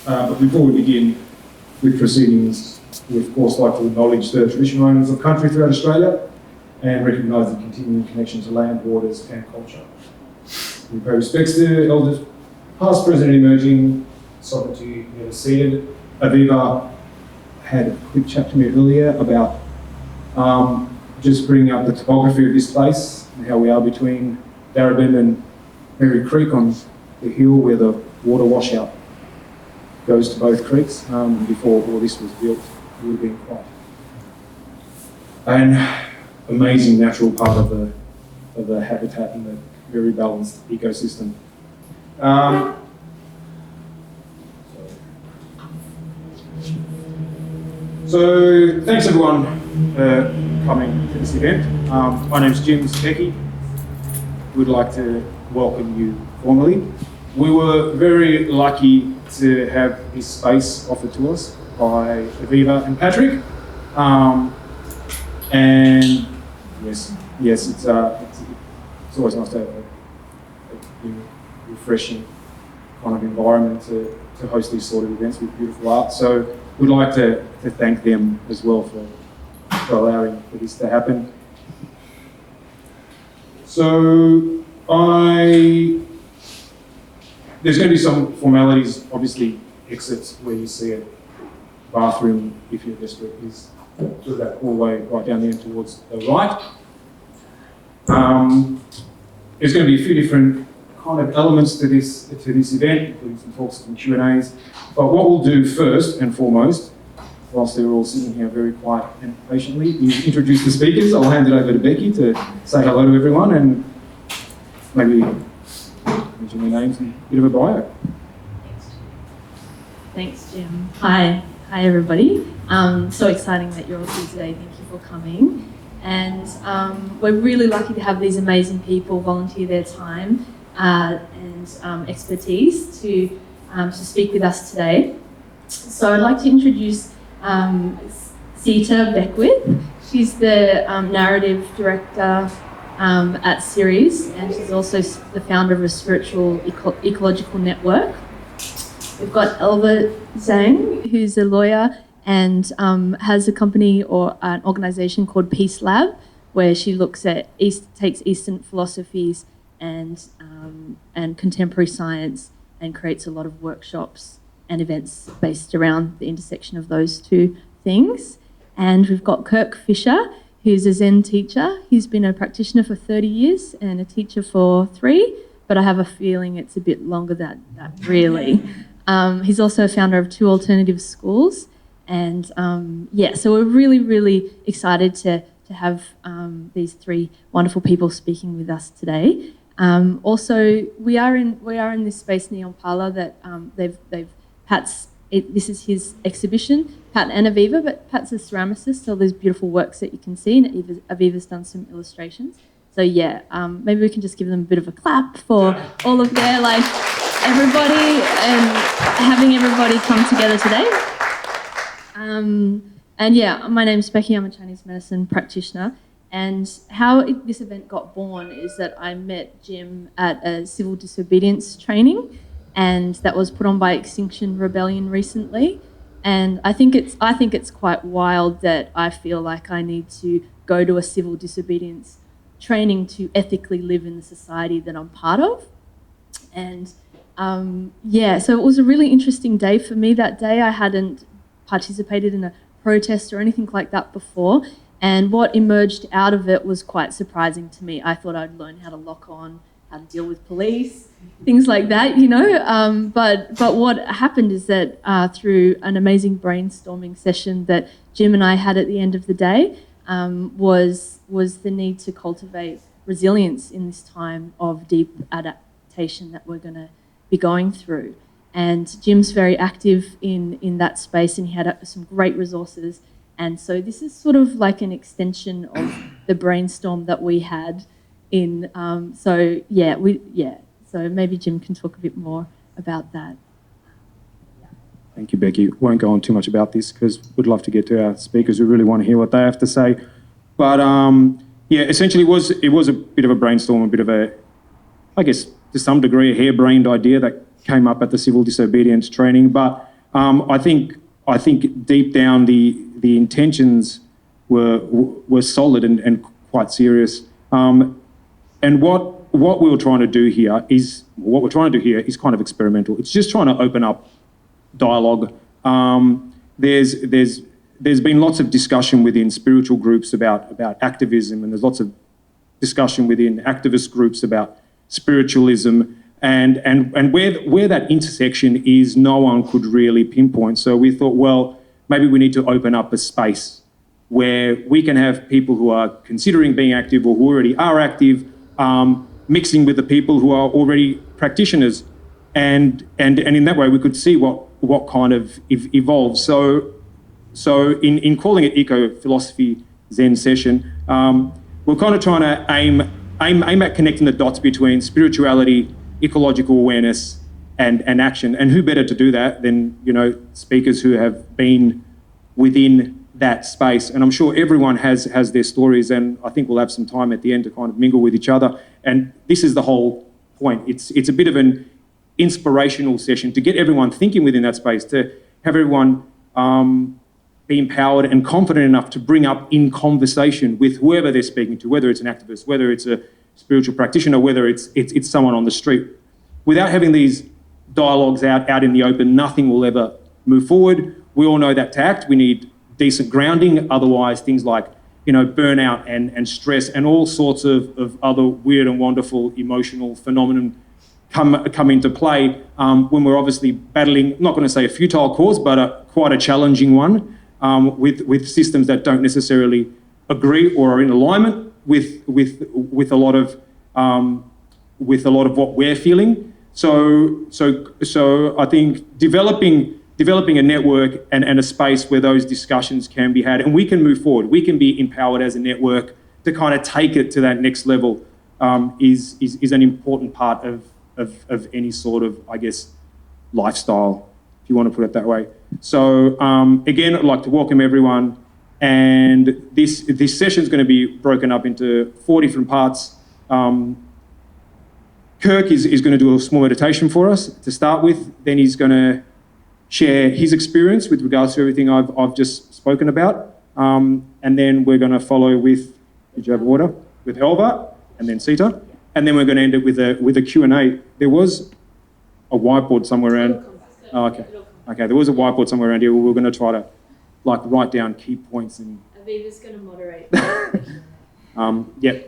But before we begin with proceedings, we of course like to acknowledge the traditional owners of country throughout Australia and recognise the continuing connection to land, waters and culture. We pay respects to elders past, present and emerging, sovereignty never ceded. Aviva had a quick chat to me earlier about just bringing up the topography of this place and how we are between Darabin and Mary Creek on the hill where the water washout goes to both creeks. Before all this was built, it would have been quite an amazing natural part of the habitat and the very balanced ecosystem. So thanks everyone for coming to this event. My name's Jim Becky. We'd like to welcome you formally. We were very lucky to have this space offered to us by Aviva and Patrick. And yes, it's always nice to have a refreshing kind of environment to host these sort of events with beautiful art. So we'd like to thank them as well for allowing for this to happen. So there's going to be some formalities, obviously exits where you see a bathroom if you're desperate is to that hallway right down there towards the right. There's going to be a few different kind of elements to this event, including some talks and Q&As. But what we'll do first and foremost, whilst they're all sitting here very quiet and patiently, is introduce the speakers. I'll hand it over to Becky to say hello to everyone and maybe mention their names and a bit of a bio. Thanks, Jim. Hi everybody. So exciting that you're all here today. Thank you for coming. And we're really lucky to have these amazing people volunteer their time and expertise to speak with us today. So I'd like to introduce Sita Beckwith. She's the narrative director at Series, and she's also the founder of a spiritual ecological network. We've got Elva Zhang, who's a lawyer and has a company or an organisation called Peace Lab, where she looks at takes Eastern philosophies and contemporary science and creates a lot of workshops and events based around the intersection of those two things. And we've got Kirk Fisher, who's a Zen teacher. He's been a practitioner for 30 years and a teacher for 3, but I have a feeling it's a bit longer than that really. He's also a founder of 2 alternative schools. And so we're really, really excited to have these 3 wonderful people speaking with us today. Also, we are in this space near Pala that this is his exhibition, Pat and Aviva, but Pat's a ceramicist, so there's beautiful works that you can see, and Aviva's done some illustrations. So maybe we can just give them a bit of a clap for all of their, everybody, and having everybody come together today. My name's Becky, I'm a Chinese medicine practitioner, and how this event got born is that I met Jim at a civil disobedience training, and that was put on by Extinction Rebellion recently. And I think it's quite wild that I feel like I need to go to a civil disobedience training to ethically live in the society that I'm part of. And so it was a really interesting day for me that day. I hadn't participated in a protest or anything like that before, and what emerged out of it was quite surprising to me. I thought I'd learn how to lock on, how to deal with police, things like that, but what happened is that through an amazing brainstorming session that Jim and I had at the end of the day was the need to cultivate resilience in this time of deep adaptation that we're going to be going through. And Jim's very active in that space, and he had some great resources. And so this is sort of like an extension of the brainstorm that we had in. So maybe Jim can talk a bit more about that. Thank you, Becky. Won't go on too much about this because we'd love to get to our speakers who really want to hear what they have to say. But essentially it was a bit of a brainstorm, a bit of a, I guess, to some degree, a harebrained idea that came up at the civil disobedience training. But I think deep down the intentions were solid and quite serious. And what we're trying to do here is kind of experimental. It's just trying to open up dialogue. There's been lots of discussion within spiritual groups about activism, and there's lots of discussion within activist groups about spiritualism, and where that intersection is, no one could really pinpoint. So we thought, well, maybe we need to open up a space where we can have people who are considering being active or who already are active, mixing with the people who are already practitioners, and in that way we could see what kind of evolves. So in calling it Eco-Philosophy Zen Session, we're kind of trying to aim at connecting the dots between spirituality, ecological awareness, and action. And who better to do that than, speakers who have been within that space. And I'm sure everyone has their stories, and I think we'll have some time at the end to kind of mingle with each other. And this is the whole point. It's a bit of an inspirational session to get everyone thinking within that space, to have everyone be empowered and confident enough to bring up in conversation with whoever they're speaking to, whether it's an activist, whether it's a spiritual practitioner, whether it's someone on the street. Without having these dialogues out in the open, nothing will ever move forward. We all know that to act, we need decent grounding. Otherwise, things like burnout and stress and all sorts of other weird and wonderful emotional phenomenon come into play when we're obviously battling, I'm not going to say a futile cause, but quite a challenging one, with systems that don't necessarily agree or are in alignment with a lot of what we're feeling. So I think developing a network and a space where those discussions can be had, and we can move forward. We can be empowered as a network to kind of take it to that next level, is an important part of any sort of, I guess, lifestyle, if you want to put it that way. So again, I'd like to welcome everyone, and this session is going to be broken up into 4 different parts. Kirk is going to do a small meditation for us to start with. Then he's going to share his experience with regards to everything I've just spoken about, and then we're going to follow with, did you have water? With Elva, and then Sita, and then we're going to end it with a Q&A. There was a whiteboard somewhere around. Oh, okay. There was a whiteboard somewhere around here. We're going to try to write down key points. And Aviva's going to moderate. Yeah.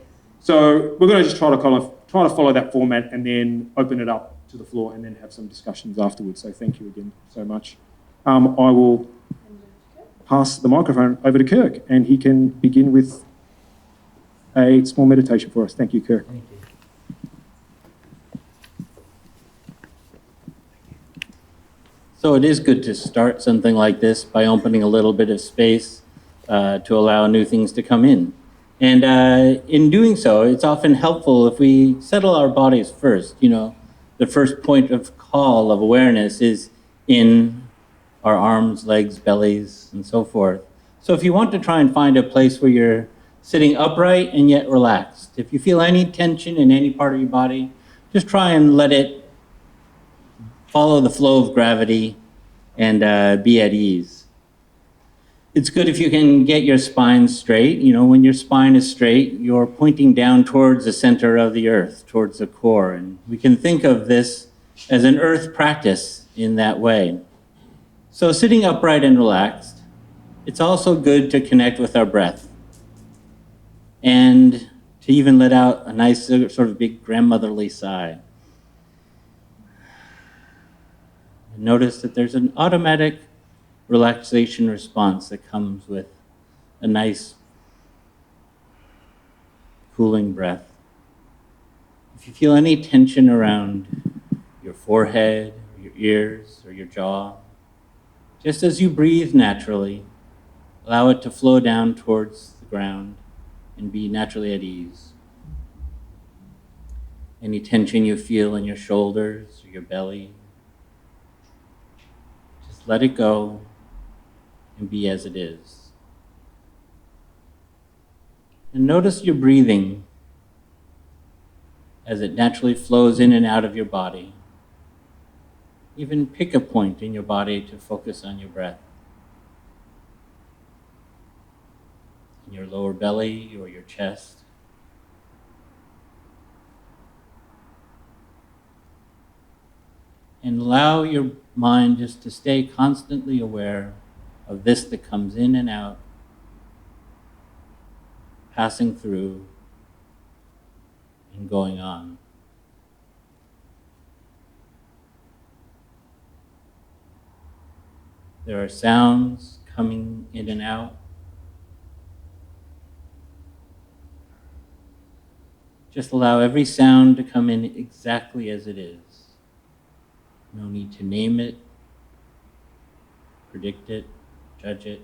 So we're going to just try to follow that format and then open it up to the floor and then have some discussions afterwards. So thank you again so much. I will pass the microphone over to Kirk, and he can begin with a small meditation for us. Thank you, Kirk. Thank you. So it is good to start something like this by opening a little bit of space to allow new things to come in. And in doing so, it's often helpful if we settle our bodies first. The first point of call of awareness is in our arms, legs, bellies, and so forth. So if you want to try and find a place where you're sitting upright and yet relaxed, if you feel any tension in any part of your body, just try and let it follow the flow of gravity and be at ease. It's good if you can get your spine straight. When your spine is straight, you're pointing down towards the center of the earth, towards the core. And we can think of this as an earth practice in that way. So sitting upright and relaxed, it's also good to connect with our breath and to even let out a nice sort of big grandmotherly sigh. And notice that there's an automatic relaxation response that comes with a nice cooling breath. If you feel any tension around your forehead, or your ears, or your jaw, just as you breathe naturally, allow it to flow down towards the ground and be naturally at ease. Any tension you feel in your shoulders or your belly, just let it go and be as it is. And notice your breathing as it naturally flows in and out of your body. even pick a point in your body to focus on your breath. In your lower belly or your chest. And allow your mind just to stay constantly aware of this that comes in and out, passing through and going on. There are sounds coming in and out. Just allow every sound to come in exactly as it is. No need to name it, predict it, judge it.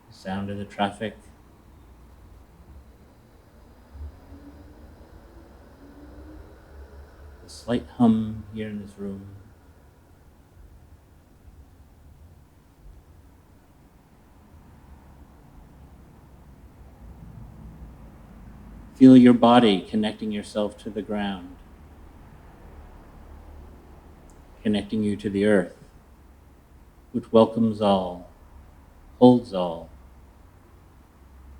The sound of the traffic. The slight hum here in this room. Feel your body connecting yourself to the ground, connecting you to the earth, which welcomes all, holds all,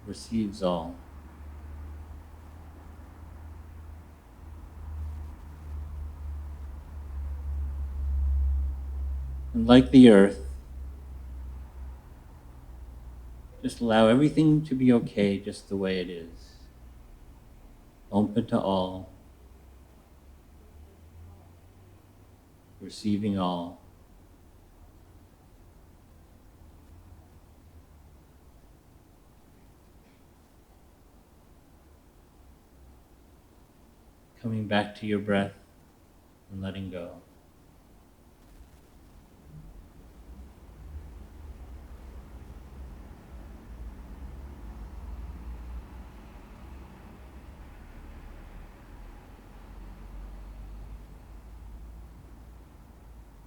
receives all. And like the earth, just allow everything to be okay just the way it is. Open to all, receiving all. Coming back to your breath and letting go.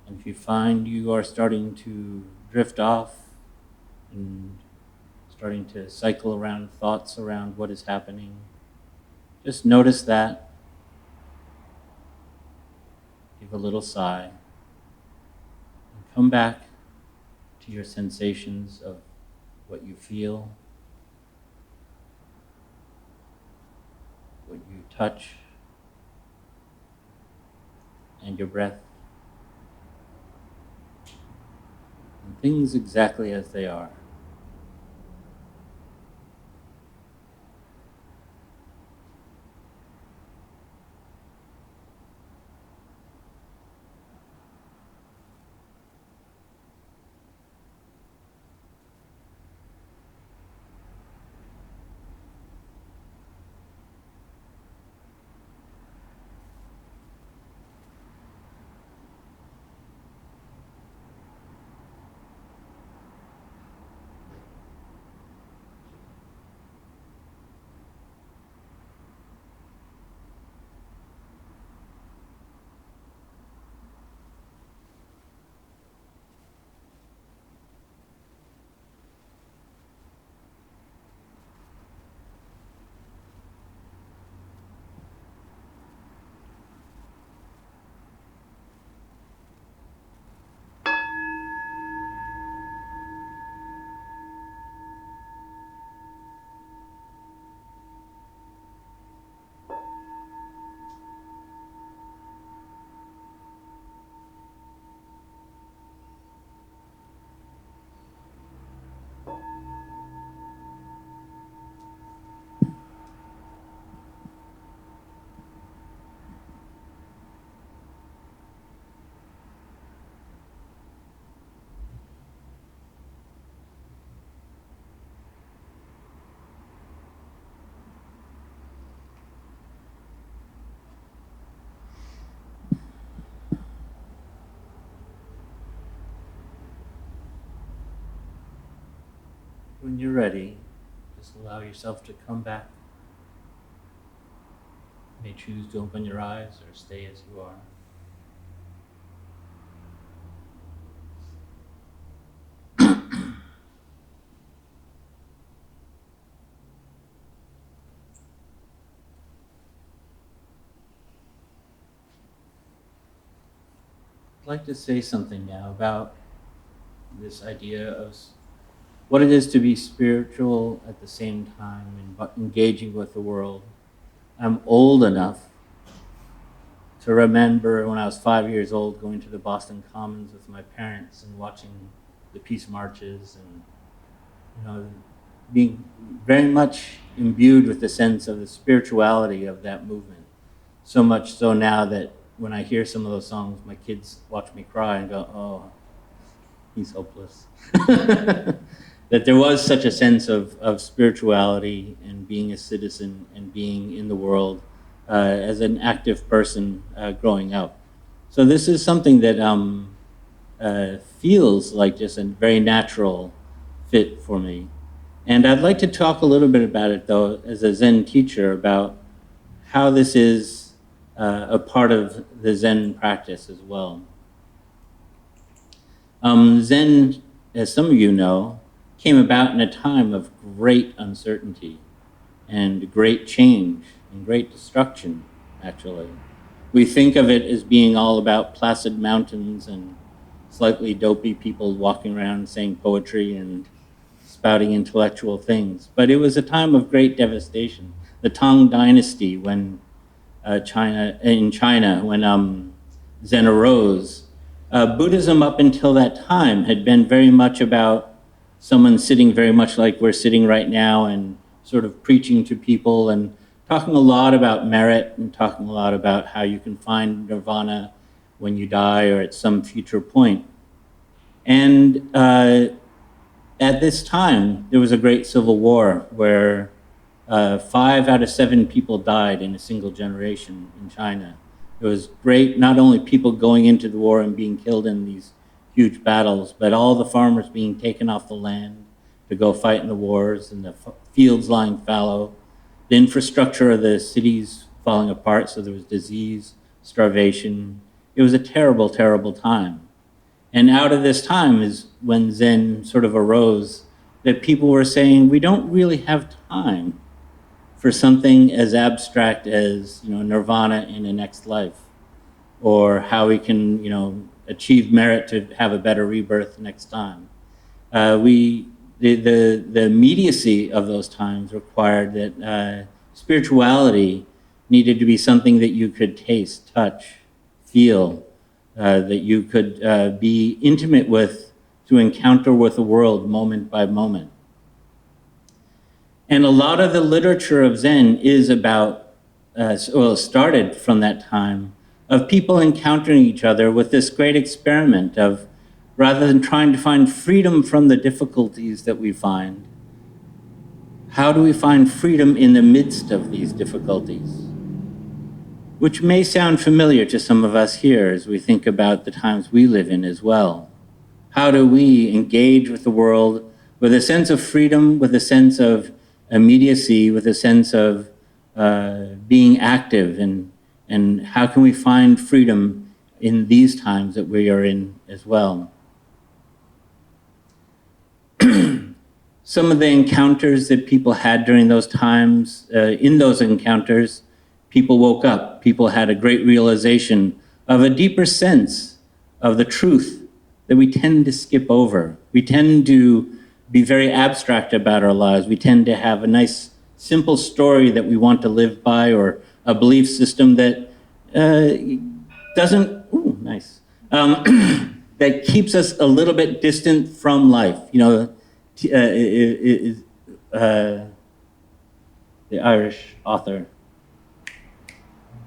And if you find you are starting to drift off and starting to cycle around thoughts around what is happening, just notice that. Give a little sigh. And come back to your sensations of what you feel, what you touch, and your breath. And things exactly as they are. When you're ready, just allow yourself to come back. You may choose to open your eyes or stay as you are. I'd like to say something now about this idea of what it is to be spiritual at the same time and engaging with the world. I'm old enough to remember when I was 5 years old going to the Boston Commons with my parents and watching the peace marches and being very much imbued with the sense of the spirituality of that movement. So much so now that when I hear some of those songs, my kids watch me cry and go, oh, he's hopeless. That there was such a sense of spirituality and being a citizen and being in the world as an active person growing up. So this is something that feels like just a very natural fit for me. And I'd like to talk a little bit about it, though, as a Zen teacher, about how this is a part of the Zen practice as well. Zen, as some of you know, came about in a time of great uncertainty and great change and great destruction, actually. We think of it as being all about placid mountains and slightly dopey people walking around saying poetry and spouting intellectual things. But it was a time of great devastation. The Tang Dynasty, when China, when Zen arose, Buddhism up until that time had been very much about someone sitting very much like we're sitting right now and sort of preaching to people and talking a lot about merit and talking a lot about how you can find nirvana when you die or at some future point. And at this time, there was a great civil war where 5 out of 7 people died in a single generation in China. It was great, not only people going into the war and being killed in these huge battles, but all the farmers being taken off the land to go fight in the wars and the fields lying fallow, the infrastructure of the cities falling apart, so there was disease, starvation. It was a terrible, terrible time. And out of this time is when Zen sort of arose, that people were saying, we don't really have time for something as abstract as nirvana in the next life, or how we can achieve merit to have a better rebirth next time. The immediacy of those times required that spirituality needed to be something that you could taste, touch, feel, that you could be intimate with, to encounter with the world moment by moment. And a lot of the literature of Zen is about, started from that time, of people encountering each other with this great experiment of, rather than trying to find freedom from the difficulties that we find, how do we find freedom in the midst of these difficulties? Which may sound familiar to some of us here as we think about the times we live in as well. How do we engage with the world with a sense of freedom, with a sense of immediacy, with a sense of being active, and how can we find freedom in these times that we are in as well? Some of the encounters that people had during those times, in those encounters, people woke up. People had a great realization of a deeper sense of the truth that we tend to skip over. We tend to be very abstract about our lives. We tend to have a nice, simple story that we want to live by, or a belief system that doesn't, that keeps us a little bit distant from life. The Irish author,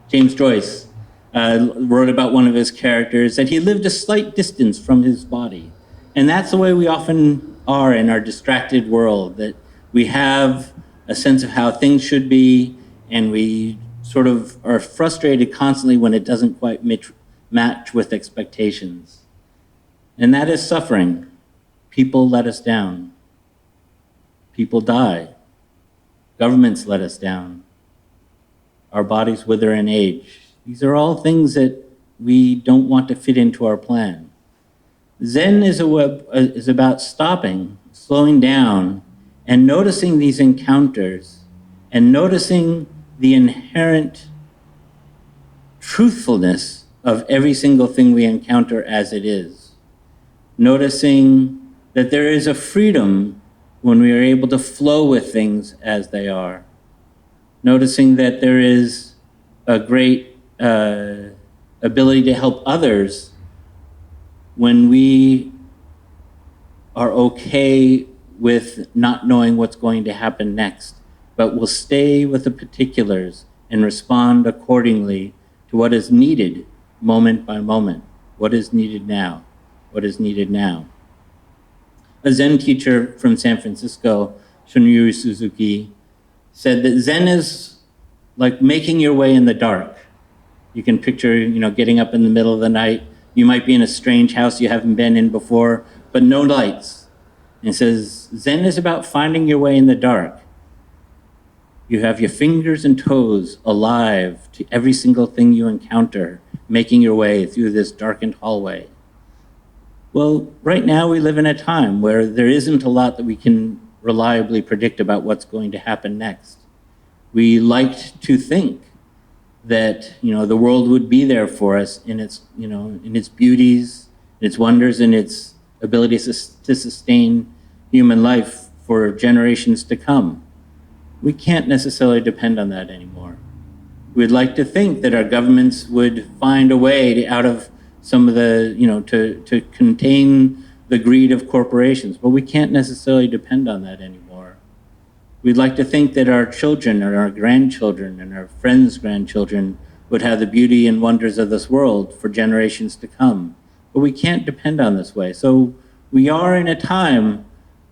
James Joyce, wrote about one of his characters that he lived a slight distance from his body. And that's the way we often are in our distracted world, that we have a sense of how things should be, and we sort of are frustrated constantly when it doesn't quite match with expectations. And that is suffering. People let us down. People die. Governments let us down. Our bodies wither and age. These are all things that we don't want to fit into our plan. Zen is about stopping, slowing down, and noticing these encounters, and noticing the inherent truthfulness of every single thing we encounter as it is. Noticing that there is a freedom when we are able to flow with things as they are. Noticing that there is a great ability to help others when we are okay with not knowing what's going to happen next, but will stay with the particulars and respond accordingly to what is needed moment by moment. What is needed now? What is needed now? A Zen teacher from San Francisco, Shunryu Suzuki, said that Zen is like making your way in the dark. You can picture, getting up in the middle of the night. You might be in a strange house you haven't been in before, but no lights. And it says, Zen is about finding your way in the dark. You have your fingers and toes alive to every single thing you encounter, making your way through this darkened hallway. Well, right now we live in a time where there isn't a lot that we can reliably predict about what's going to happen next. We liked to think that, the world would be there for us in its, in its beauties, its wonders, and its ability to sustain human life for generations to come. We can't necessarily depend on that anymore. We'd like to think that our governments would find a way to, out of some of the, to contain the greed of corporations, but we can't necessarily depend on that anymore. We'd like to think that our children and our grandchildren and our friends' grandchildren would have the beauty and wonders of this world for generations to come, but we can't depend on this way. So we are in a time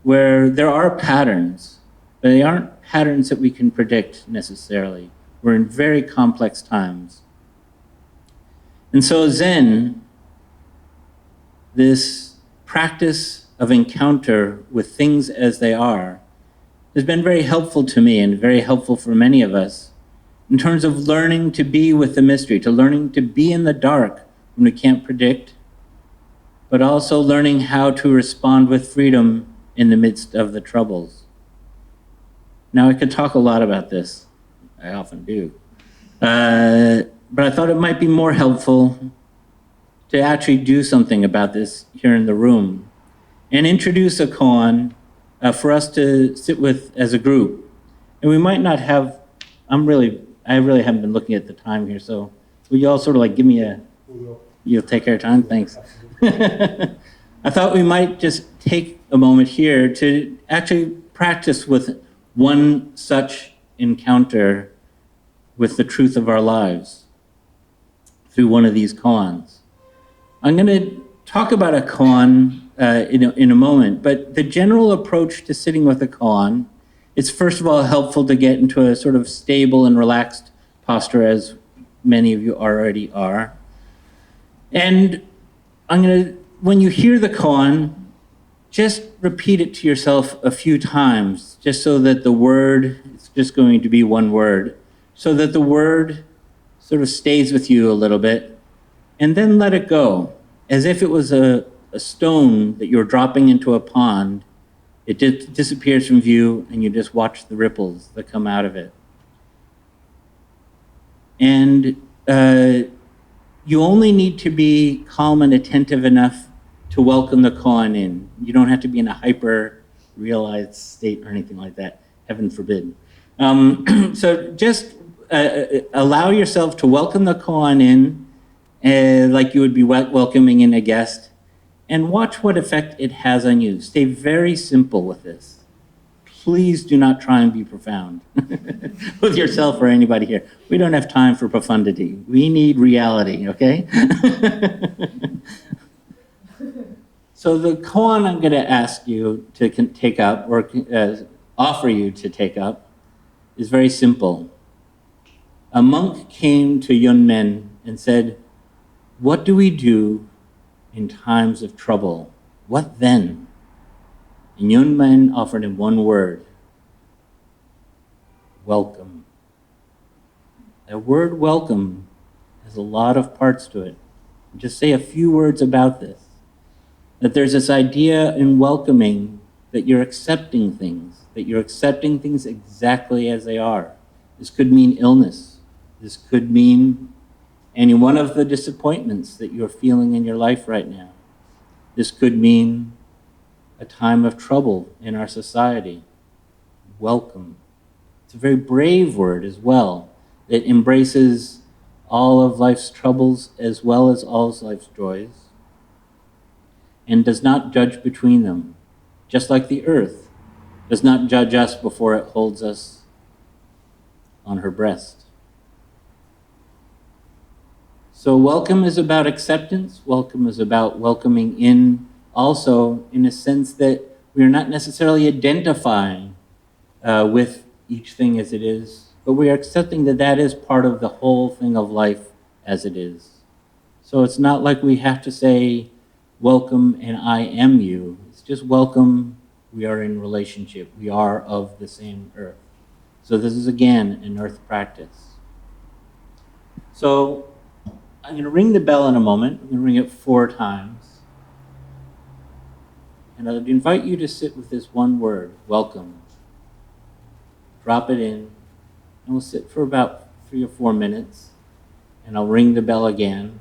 where there are patterns, but they aren't patterns that we can predict necessarily. We're in very complex times. And so Zen, this practice of encounter with things as they are, has been very helpful to me and very helpful for many of us in terms of learning to be with the mystery, to learning to be in the dark when we can't predict, but also learning how to respond with freedom in the midst of the troubles. Now, I could talk a lot about this. I often do. But I thought it might be more helpful to actually do something about this here in the room and introduce a koan for us to sit with as a group. And we might not have, I really haven't been looking at the time here, so will you all sort of like give me you'll take our time? Thanks. I thought we might just take a moment here to actually practice with one such encounter with the truth of our lives through one of these koans. I'm going to talk about a koan in a moment, but the general approach to sitting with a koan, it's first of all helpful to get into a sort of stable and relaxed posture, as many of you already are. And when you hear the koan, just repeat it to yourself a few times, just so that the word, it's just going to be one word, so that the word sort of stays with you a little bit, and then let it go, as if it was a stone that you're dropping into a pond. It disappears from view, and you just watch the ripples that come out of it. And you only need to be calm and attentive enough to welcome the koan in. You don't have to be in a hyper-realized state or anything like that, heaven forbid. So just allow yourself to welcome the koan in like you would be welcoming in a guest, and watch what effect it has on you. Stay very simple with this. Please do not try and be profound with yourself or anybody here. We don't have time for profundity. We need reality, okay? So the koan I'm going to ask you to take up, or offer you to take up, is very simple. A monk came to Yunmen and said, "What do we do in times of trouble? What then?" And Yunmen offered him one word: welcome. That word welcome has a lot of parts to it. Just say a few words about this. That there's this idea in welcoming that you're accepting things exactly as they are. This could mean illness. This could mean any one of the disappointments that you're feeling in your life right now. This could mean a time of trouble in our society. Welcome. It's a very brave word as well. It embraces all of life's troubles as well as all of life's joys, and does not judge between them, just like the earth does not judge us before it holds us on her breast. So welcome is about acceptance. Welcome is about welcoming in, also in a sense that we are not necessarily identifying with each thing as it is, but we are accepting that that is part of the whole thing of life as it is. So it's not like we have to say, welcome and I am you. It's just welcome, we are in relationship. We are of the same earth. So this is again an earth practice. So I'm going to ring the bell in a moment. I'm going to ring it 4 times. And I'd invite you to sit with this one word, welcome. Drop it in, and we'll sit for about 3 or 4 minutes, and I'll ring the bell again.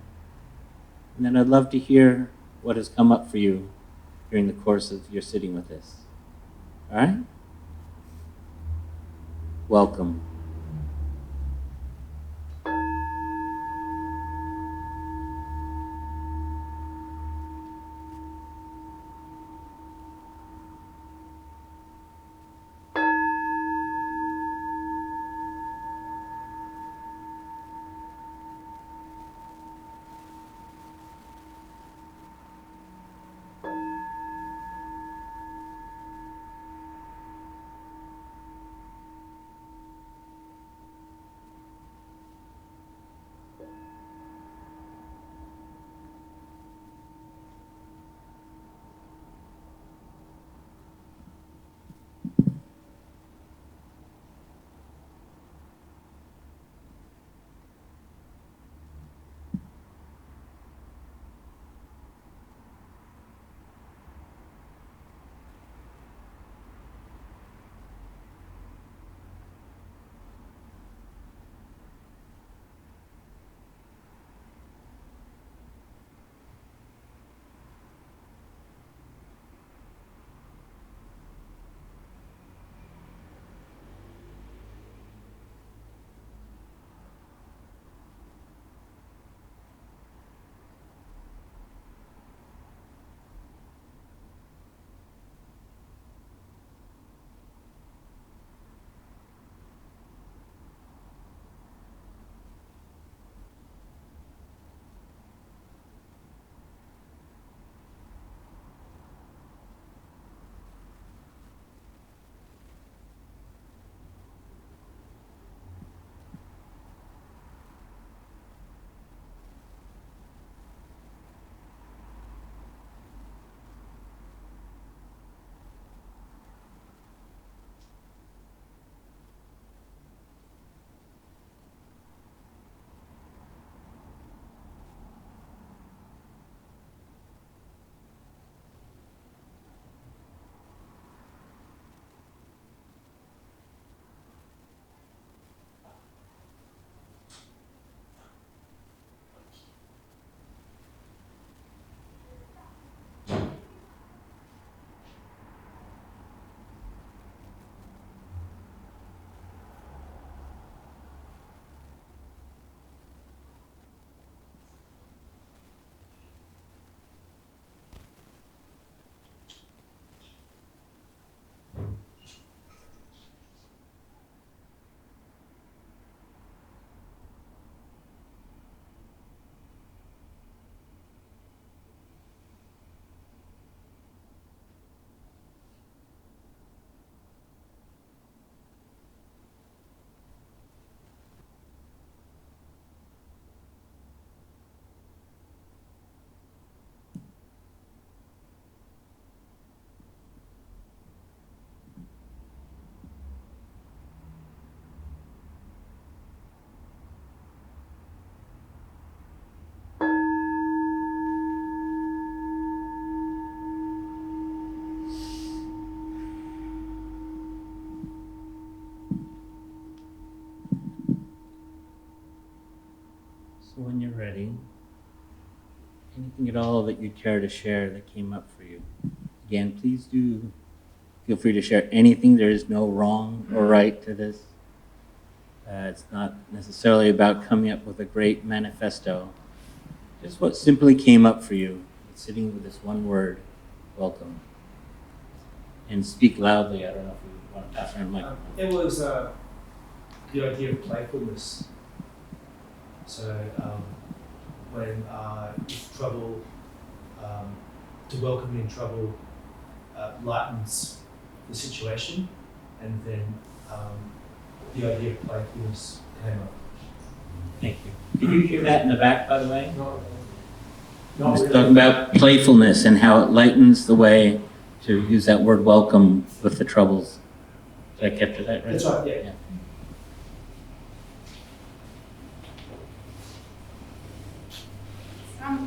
And then I'd love to hear what has come up for you during the course of your sitting with us. All right? Welcome. So when you're ready, anything at all that you'd care to share that came up for you? Again, please do feel free to share anything. There is no wrong or right to this. It's not necessarily about coming up with a great manifesto. Just what simply came up for you, sitting with this one word, welcome. And speak loudly. I don't know if you want to pass around the mic. It was the idea of playfulness. So when trouble, to welcome in trouble lightens the situation, and then the idea of playfulness came up. Thank you. Did you hear that in the back, by the way? Not Just really. talking about playfulness and how it lightens the way to use that word welcome with the troubles. Did I capture that right? That's right, yeah.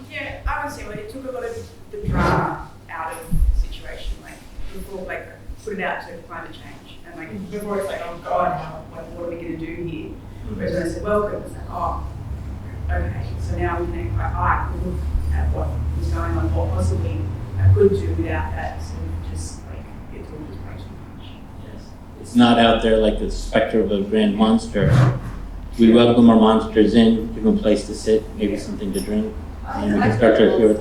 Yeah, I would say it took a lot of the drama out of the situation, like before, like put it out to climate change, and like before it's like, oh God, what are we going to do here? Whereas when I said welcome, it's like, oh, okay, so now we can look at what was going on, what possibly I could do without that, so just like it all just way too much. Yes. It's not out there like the specter of a grand monster. We welcome our monsters in, give them a place to sit, maybe something to drink, and we can start to hear it.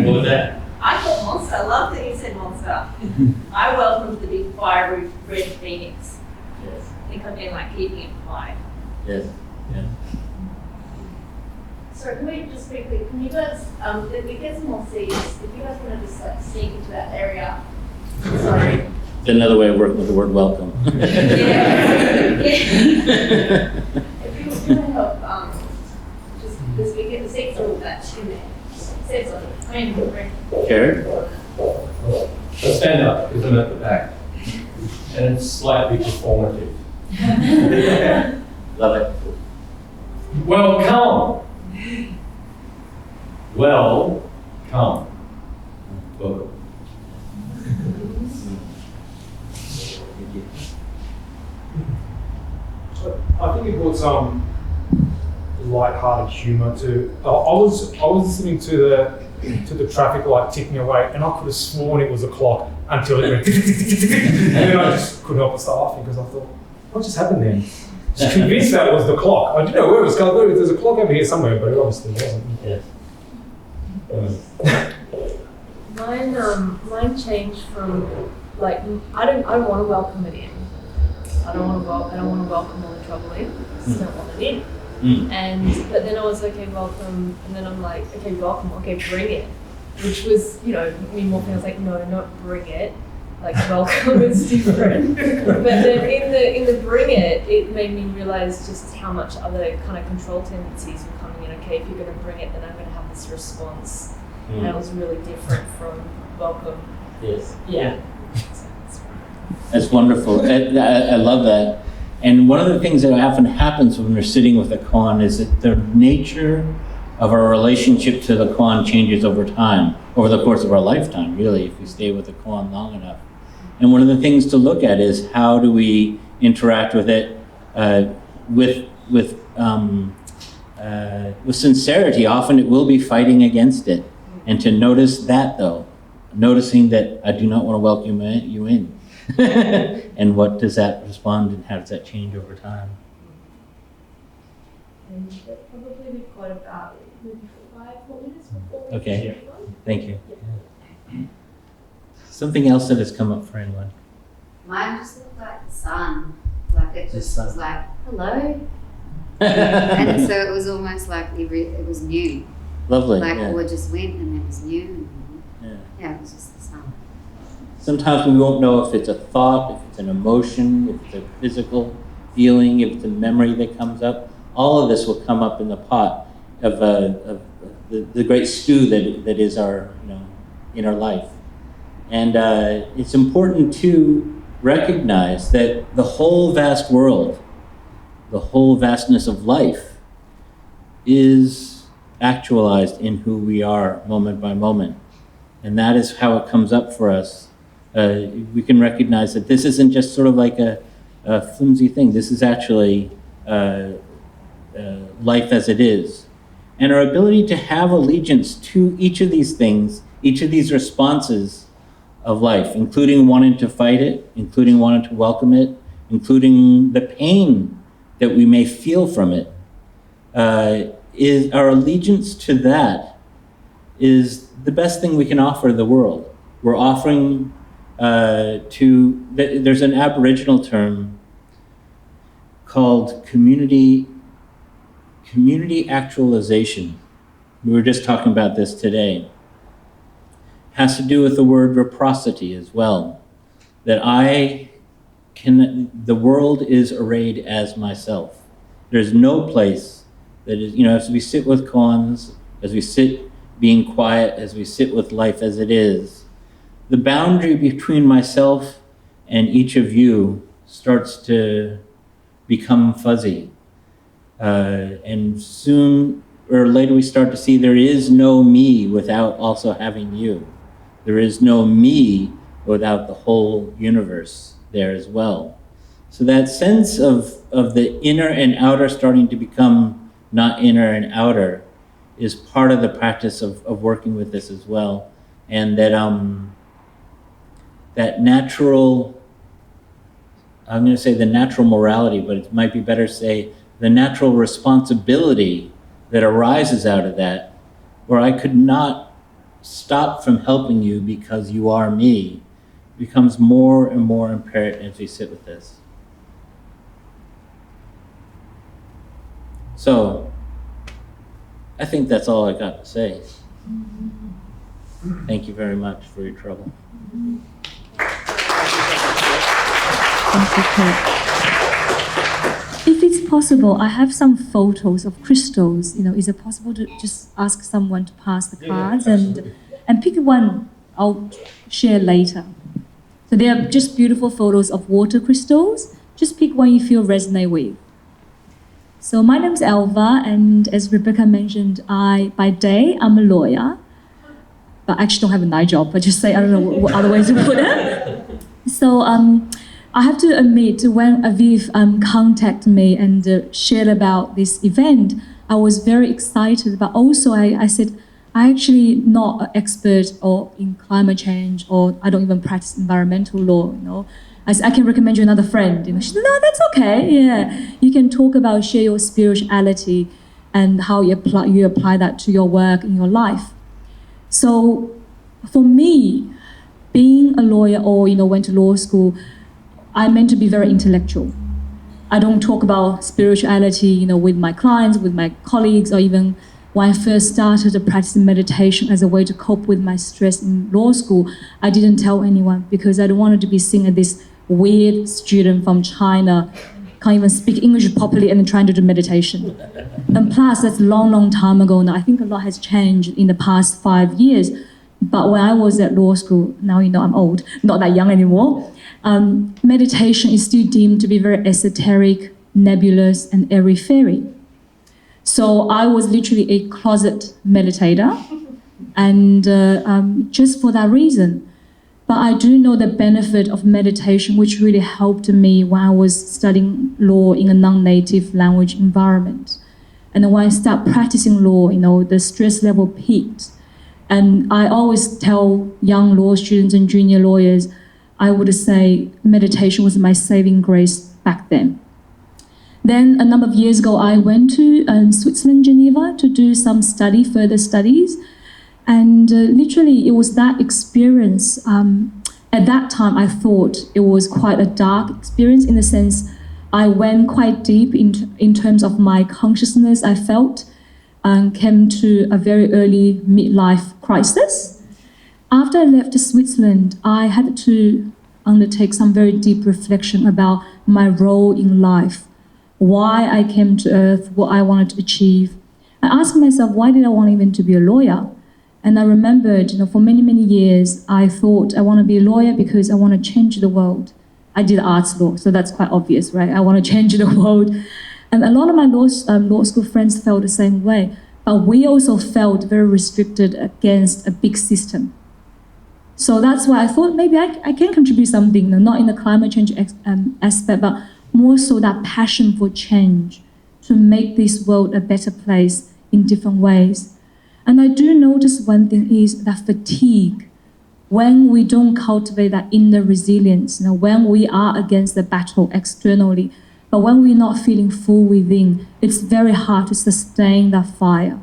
What was that? I thought monster. I love that you said monster. I welcomed the big fiery red phoenix. Yes. I think I've been like keeping it quiet. Yes. Yes. So can we just quickly, can you guys, if we get some more seeds, if you guys want to just like sneak into that area. Sorry. It's another way of working with the word welcome. Yeah. If you want to help, just because we get the seeds all that in there. Seeds on it. I mean, Jared? I'll stand up because I'm at the back. And it's slightly performative. Love it. Welcome. Welcome. Welcome. I think it brought some light-hearted humour to. I was listening to the traffic light ticking away, and I could have sworn it was a clock until it went, and then I just couldn't help but start laughing because I thought, what just happened then? Just convinced that was the clock. I didn't know where it was going. There's a clock over here somewhere, but it obviously wasn't. Yes. Mine changed from like I don't want to welcome it in. I don't want to welcome all the trouble in. I just don't want it in. But then I was okay, welcome, and then I'm like, okay, welcome, okay, bring it, which was me morphing. I was like, no, not bring it. Like welcome is different. But then in the bring it made me realize just how much other kind of control tendencies were coming in. Okay, if you're going to bring it, then I'm going to have this response. And it was really different from welcome. Yes. Yeah. That's wonderful. I love that. And one of the things that often happens when we're sitting with a koan is that the nature of our relationship to the koan changes over time, over the course of our lifetime, really, if we stay with the koan long enough. And one of the things to look at is how do we interact with it with sincerity. Often it will be fighting against it. And to notice that, though, noticing that I do not want to welcome you in. And what does that respond and how does that change over time? and probably we've got about maybe 4 minutes before we Okay. get on. Thank you. Something else that has come up for anyone? Mine just looked like the sun. Like it just was like, hello. Lovely. And so it was almost like it was new. Like Yeah. all just went and it was new. Yeah. Yeah, it was just the sun. Sometimes we won't know if it's a thought, if it's an emotion, if it's a physical feeling, if it's a memory that comes up. All of this will come up in the pot of the great stew that is our in our life. And it's important to recognize that the whole vast world, the whole vastness of life, is actualized in who we are moment by moment. And that is how it comes up for us. We can recognize that this isn't just sort of like a flimsy thing. This is actually life as it is. And our ability to have allegiance to each of these things, each of these responses of life, including wanting to fight it, including wanting to welcome it, including the pain that we may feel from it, is our allegiance to that is the best thing we can offer the world. We're offering there's an Aboriginal term called community actualization. We were just talking about this today. Has to do with the word reciprocity as well. That the world is arrayed as myself. There's no place that is, as we sit with koans, as we sit being quiet, as we sit with life as it is, the boundary between myself and each of you starts to become fuzzy. And soon or later we start to see there is no me without also having you. There is no me without the whole universe there as well. So that sense of the inner and outer starting to become not inner and outer is part of the practice of working with this as well. And that natural, I'm going to say the natural morality, but it might be better to say the natural responsibility that arises out of that, where I could not stop from helping you because you are me, becomes more and more apparent as we sit with this. So, I think that's all I got to say. Thank you very much for your trouble. Thank you, Kirk. If it's possible, I have some photos of crystals. Is it possible to just ask someone to pass the cards and pick one I'll share later? So they are just beautiful photos of water crystals. Just pick one you feel resonate with. So my name's Elva, and as Rebecca mentioned, by day I'm a lawyer, but I actually don't have a night job. But just say I don't know what other ways to put it. So I have to admit, when Aviv contacted me and shared about this event, I was very excited. But also, I said, I actually not an expert in climate change, or I don't even practice environmental law. I said, I can recommend you another friend. She said, no, that's okay. Yeah, you can talk about, share your spirituality and how you apply that to your work in your life. So for me, being a lawyer or went to law school, I meant to be very intellectual. I don't talk about spirituality, with my clients, with my colleagues, or even when I first started practicing meditation as a way to cope with my stress in law school, I didn't tell anyone because I don't want to be seen as this weird student from China, can't even speak English properly and trying to do meditation. And plus, that's a long, long time ago now. I think a lot has changed in the past 5 years. But when I was at law school, now I'm old, not that young anymore, meditation is still deemed to be very esoteric, nebulous, and airy-fairy. So I was literally a closet meditator, and just for that reason. But I do know the benefit of meditation, which really helped me when I was studying law in a non-native language environment. And when I started practicing law, the stress level peaked. And I always tell young law students and junior lawyers, I would say meditation was my saving grace back then. Then a number of years ago, I went to Switzerland, Geneva, to do some further studies. And literally, it was that experience. At that time, I thought it was quite a dark experience in the sense I went quite deep in terms of my consciousness. I felt came to a very early midlife crisis. After I left Switzerland, I had to undertake some very deep reflection about my role in life, why I came to Earth, what I wanted to achieve. I asked myself, why did I want even to be a lawyer? And I remembered, for many, many years, I thought I want to be a lawyer because I want to change the world. I did arts law, so that's quite obvious, right? I want to change the world. And a lot of my law school friends felt the same way. But we also felt very restricted against a big system. So that's why I thought maybe I can contribute something, not in the climate change aspect, but more so that passion for change, to make this world a better place in different ways. And I do notice one thing is that fatigue, when we don't cultivate that inner resilience, when we are against the battle externally, but when we're not feeling full within, it's very hard to sustain that fire.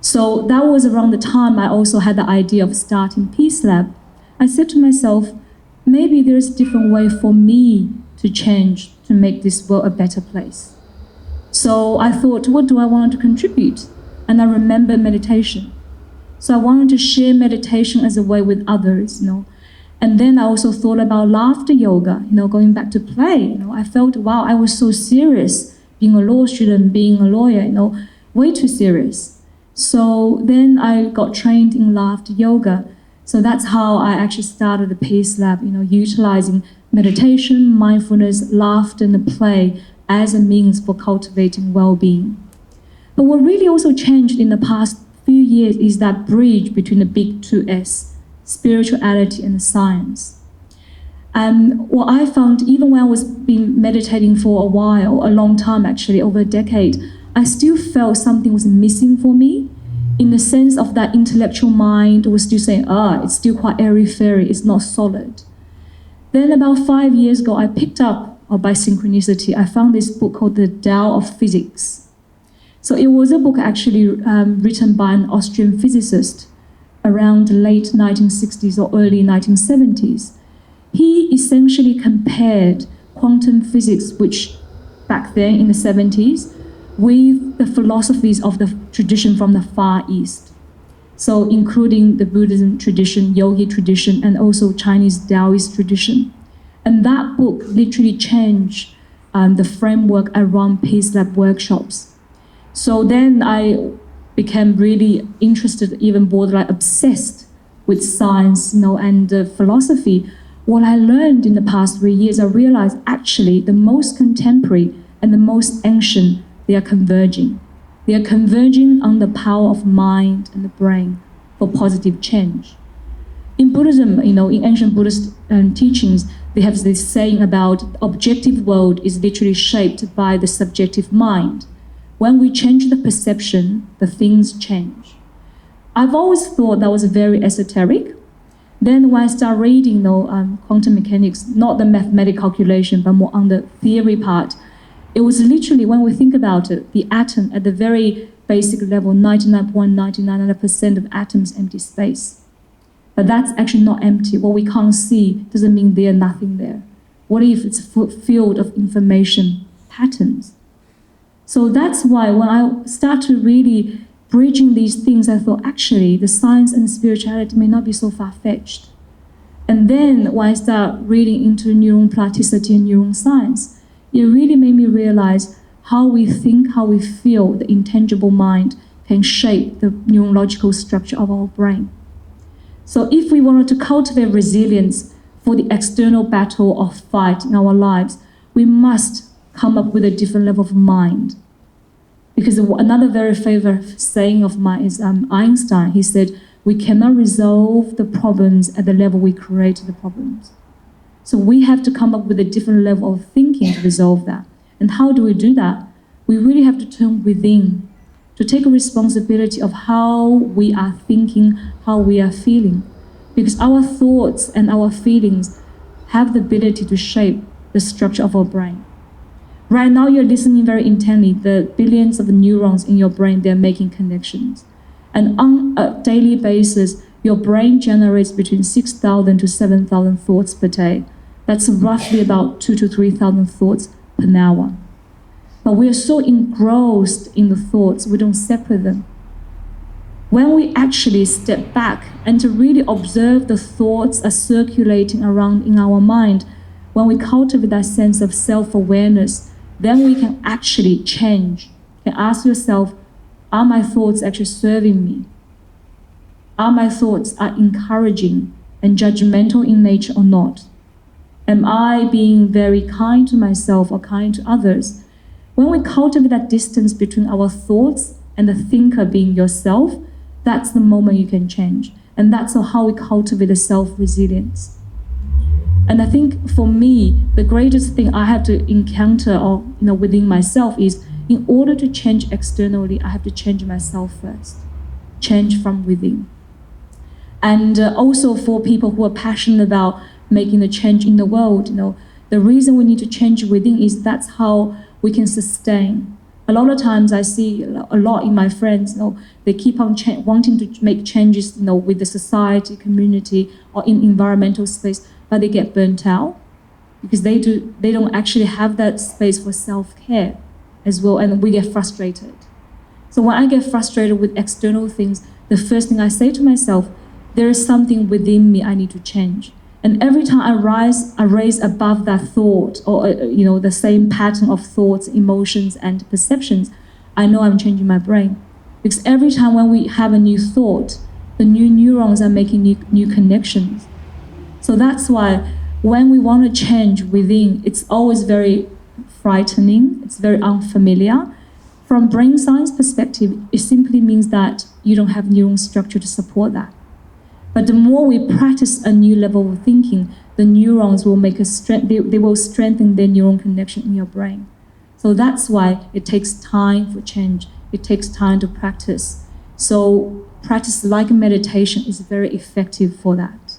So that was around the time I also had the idea of starting Peace Lab. I said to myself, maybe there's a different way for me to change, to make this world a better place. So I thought, what do I want to contribute? And I remember meditation. So I wanted to share meditation as a way with others, And then I also thought about laughter yoga, going back to play. I felt, wow, I was so serious, being a law student, being a lawyer, way too serious. So then I got trained in laughter yoga. So that's how I actually started the Peace Lab, utilizing meditation, mindfulness, laughter, and play as a means for cultivating well-being. But what really also changed in the past few years is that bridge between the big two S, spirituality and science. And what I found, even when I was been meditating for a while, a long time actually, over a decade, I still felt something was missing for me, in the sense of that intellectual mind was still saying, it's still quite airy-fairy, it's not solid. Then about 5 years ago, I picked up, or by synchronicity, I found this book called The Tao of Physics. So it was a book actually written by an Austrian physicist around the late 1960s or early 1970s. He essentially compared quantum physics, which back then in the 70s, with the philosophies of the tradition from the Far East. So including the Buddhism tradition, yogi tradition, and also Chinese Taoist tradition. And that book literally changed the framework around Peace Lab workshops. So then I became really interested, even borderline obsessed with science, and philosophy. What I learned in the past 3 years, I realized actually the most contemporary and the most ancient, they are converging. They are converging on the power of mind and the brain for positive change. In Buddhism, in ancient Buddhist teachings, they have this saying about the objective world is literally shaped by the subjective mind. When we change the perception, the things change. I've always thought that was very esoteric. Then when I started reading quantum mechanics, not the mathematical calculation, but more on the theory part, it was literally, when we think about it, the atom at the very basic level, 99.99% of atoms empty space. But that's actually not empty. What we can't see doesn't mean there's nothing there. What if it's a field of information patterns? So that's why when I started really bridging these things, I thought actually the science and spirituality may not be so far-fetched. And then when I started reading into neuron plasticity and neuron science, it really made me realize how we think, how we feel, the intangible mind can shape the neurological structure of our brain. So if we wanted to cultivate resilience for the external battle or fight in our lives, we must come up with a different level of mind. Because another very favorite saying of mine is Einstein. He said, we cannot resolve the problems at the level we create the problems. So we have to come up with a different level of thinking to resolve that. And how do we do that? We really have to turn within, to take a responsibility of how we are thinking, how we are feeling. Because our thoughts and our feelings have the ability to shape the structure of our brain. Right now, you're listening very intently. The billions of neurons in your brain, they're making connections. And on a daily basis, your brain generates between 6,000 to 7,000 thoughts per day. That's roughly about 2,000 to 3,000 thoughts per hour. But we are so engrossed in the thoughts, we don't separate them. When we actually step back and to really observe the thoughts are circulating around in our mind, when we cultivate that sense of self-awareness, then we can actually change. You can ask yourself, are my thoughts actually serving me? Are my thoughts encouraging and judgmental in nature or not? Am I being very kind to myself or kind to others? When we cultivate that distance between our thoughts and the thinker being yourself, that's the moment you can change. And that's how we cultivate the self-resilience. And I think for me, the greatest thing I have to encounter or within myself is in order to change externally, I have to change myself first, change from within. And also for people who are passionate about making the change in the world, the reason we need to change within is that's how we can sustain. A lot of times I see a lot in my friends, they keep on wanting to make changes, with the society, community, or in environmental space, but they get burnt out because they don't actually have that space for self-care as well, and we get frustrated. So when I get frustrated with external things, the first thing I say to myself, there is something within me I need to change. And every time I raise above that thought, or the same pattern of thoughts, emotions, and perceptions, I know I'm changing my brain. Because every time when we have a new thought, the new neurons are making new connections. So that's why when we want to change within, it's always very frightening, it's very unfamiliar. From brain science perspective, it simply means that you don't have neuron structure to support that. But the more we practice a new level of thinking, the neurons will they will strengthen their neuron connection in your brain. So that's why it takes time for change. It takes time to practice. So practice like meditation is very effective for that.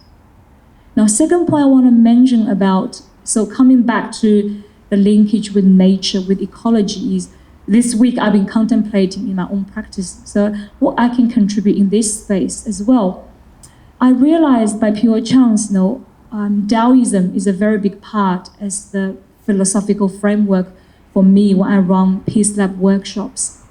Now, second point I want to mention about, so coming back to the linkage with nature, with ecology, is this week I've been contemplating in my own practice, so what I can contribute in this space as well. I realized by pure chance, Taoism is a very big part as the philosophical framework for me when I run Peace Lab workshops.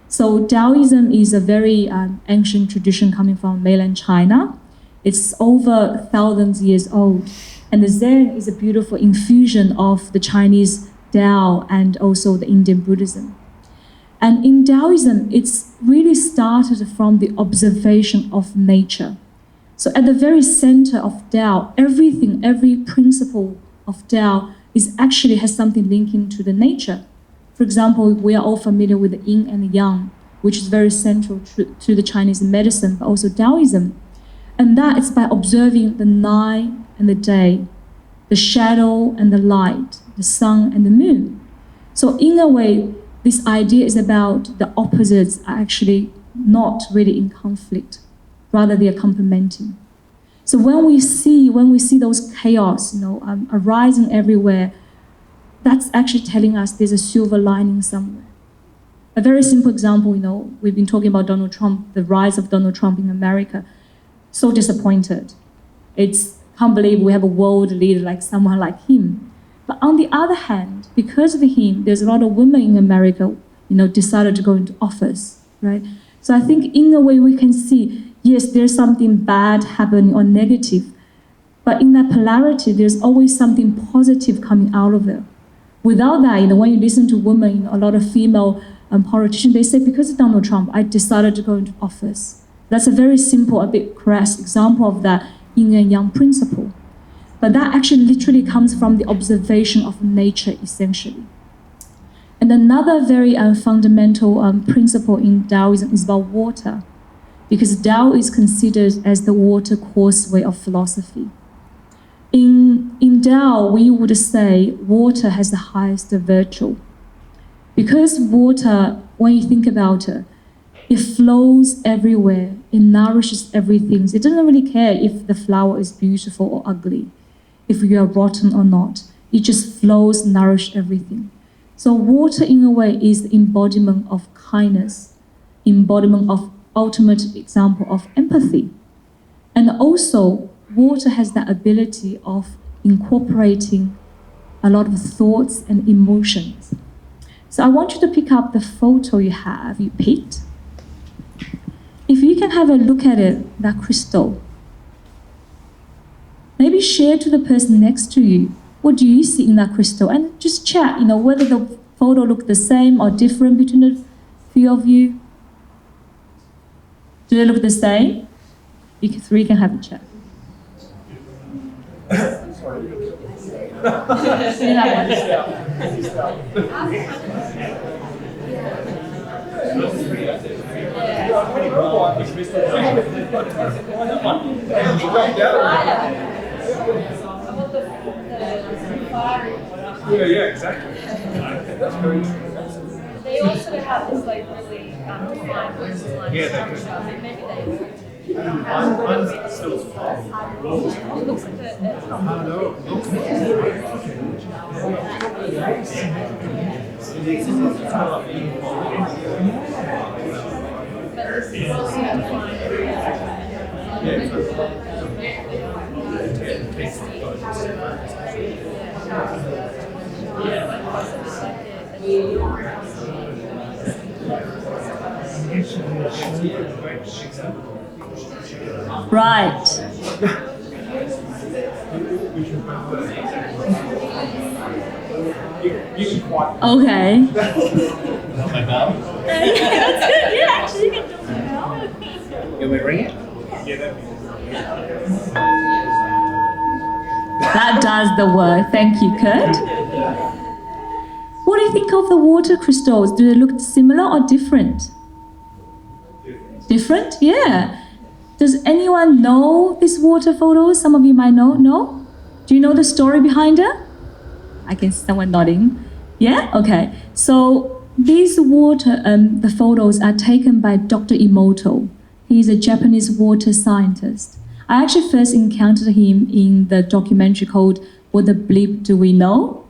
So Taoism is a very ancient tradition coming from mainland China. It's over thousands of years old. And the Zen is a beautiful infusion of the Chinese Tao and also the Indian Buddhism. And in Taoism, it's really started from the observation of nature. So at the very center of Tao, everything, every principle of Tao actually has something linking to the nature. For example, we are all familiar with the yin and the yang, which is very central to the Chinese medicine, but also Taoism. And that is by observing the night and the day, the shadow and the light, the sun and the moon. So in a way, this idea is about the opposites are actually not really in conflict. Rather, they are complementing. So when we see those chaos, arising everywhere, that's actually telling us there's a silver lining somewhere. A very simple example, we've been talking about Donald Trump, the rise of Donald Trump in America. So disappointed. Can't believe we have a world leader like someone like him. But on the other hand, because of him, there's a lot of women in America, decided to go into office, right? So I think in a way we can see, yes, there's something bad happening or negative, but in that polarity, there's always something positive coming out of it. Without that, when you listen to women, a lot of female politicians, they say, because of Donald Trump, I decided to go into office. That's a very simple, a bit crass example of that yin and yang principle. But that actually literally comes from the observation of nature, essentially. And another very fundamental principle in Taoism is about water, because Tao is considered as the water causeway of philosophy. In Tao, we would say water has the highest virtue. Because water, when you think about it, it flows everywhere, it nourishes everything. It doesn't really care if the flower is beautiful or ugly, if you are rotten or not. It just flows, nourishes everything. So water, in a way, is the embodiment of kindness, embodiment of ultimate example of empathy. And also, water has that ability of incorporating a lot of thoughts and emotions. So I want you to pick up the photo you picked. If you can have a look at it, that crystal, maybe share to the person next to you, what do you see in that crystal? And just chat, whether the photo looks the same or different between the few of you. Do they look the same? You three can have a chat. Yeah, exactly. That's very true. they all sort of have this like really defined line structure. So maybe they Mine's still small. it looks like Right. Okay. Not my bell. that's good. Yeah, actually, you can do it now. You want me to ring it? That does the work. Thank you, Kurt. What do you think of the water crystals? Do they look similar or different? Different? Yeah. Does anyone know this water photos? Some of you might know. No? Do you know the story behind it? I can see someone nodding. Yeah? Okay. So these water, the photos are taken by Dr. Emoto. He's a Japanese water scientist. I actually first encountered him in the documentary called What the Bleep Do We Know?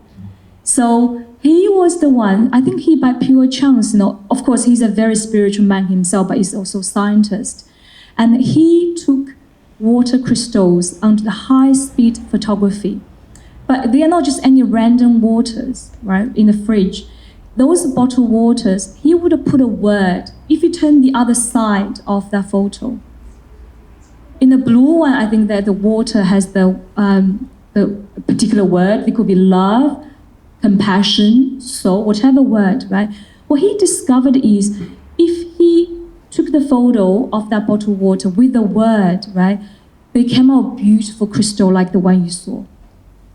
So he was the one, I think he by pure chance, of course he's a very spiritual man himself, but he's also a scientist. And he took water crystals onto the high-speed photography. But they are not just any random waters, right, in the fridge. Those bottled waters, he would have put a word if you turn the other side of that photo. In the blue one, I think that the water has the particular word. It could be love, compassion, soul, whatever word, right? What he discovered is if he took the photo of that bottled water with the word, right, they came out beautiful crystal like the one you saw,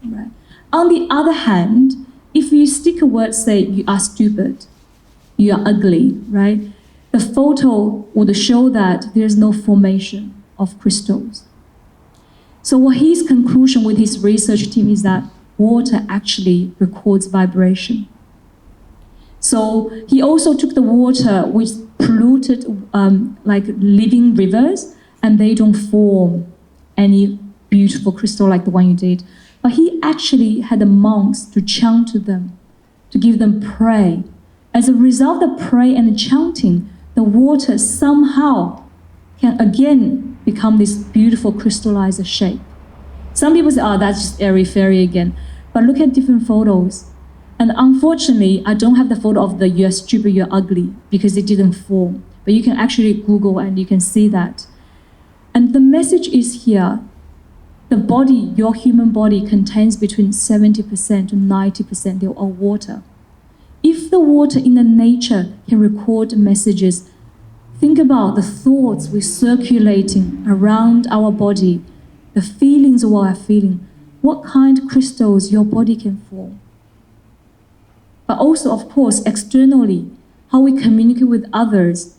right? On the other hand, if you stick a word, say you are stupid, you are ugly, right? The photo would show that there's no formation of crystals. So what his conclusion with his research team is that water actually records vibration. So he also took the water which polluted like living rivers, and they don't form any beautiful crystal like the one you did. But he actually had the monks to chant to them, to give them prayer. As a result of the prayer and the chanting, the water somehow can again become this beautiful crystallized shape. Some people say, oh, that's just airy-fairy again. But look at different photos. And unfortunately, I don't have the photo of the you're stupid, you're ugly, because it didn't form. But you can actually Google and you can see that. And the message is here. The body, your human body, contains between 70% to 90% of water. If the water in the nature can record messages, think about the thoughts we're circulating around our body, the feelings we are feeling, what kind of crystals your body can form. But also, of course, externally, how we communicate with others,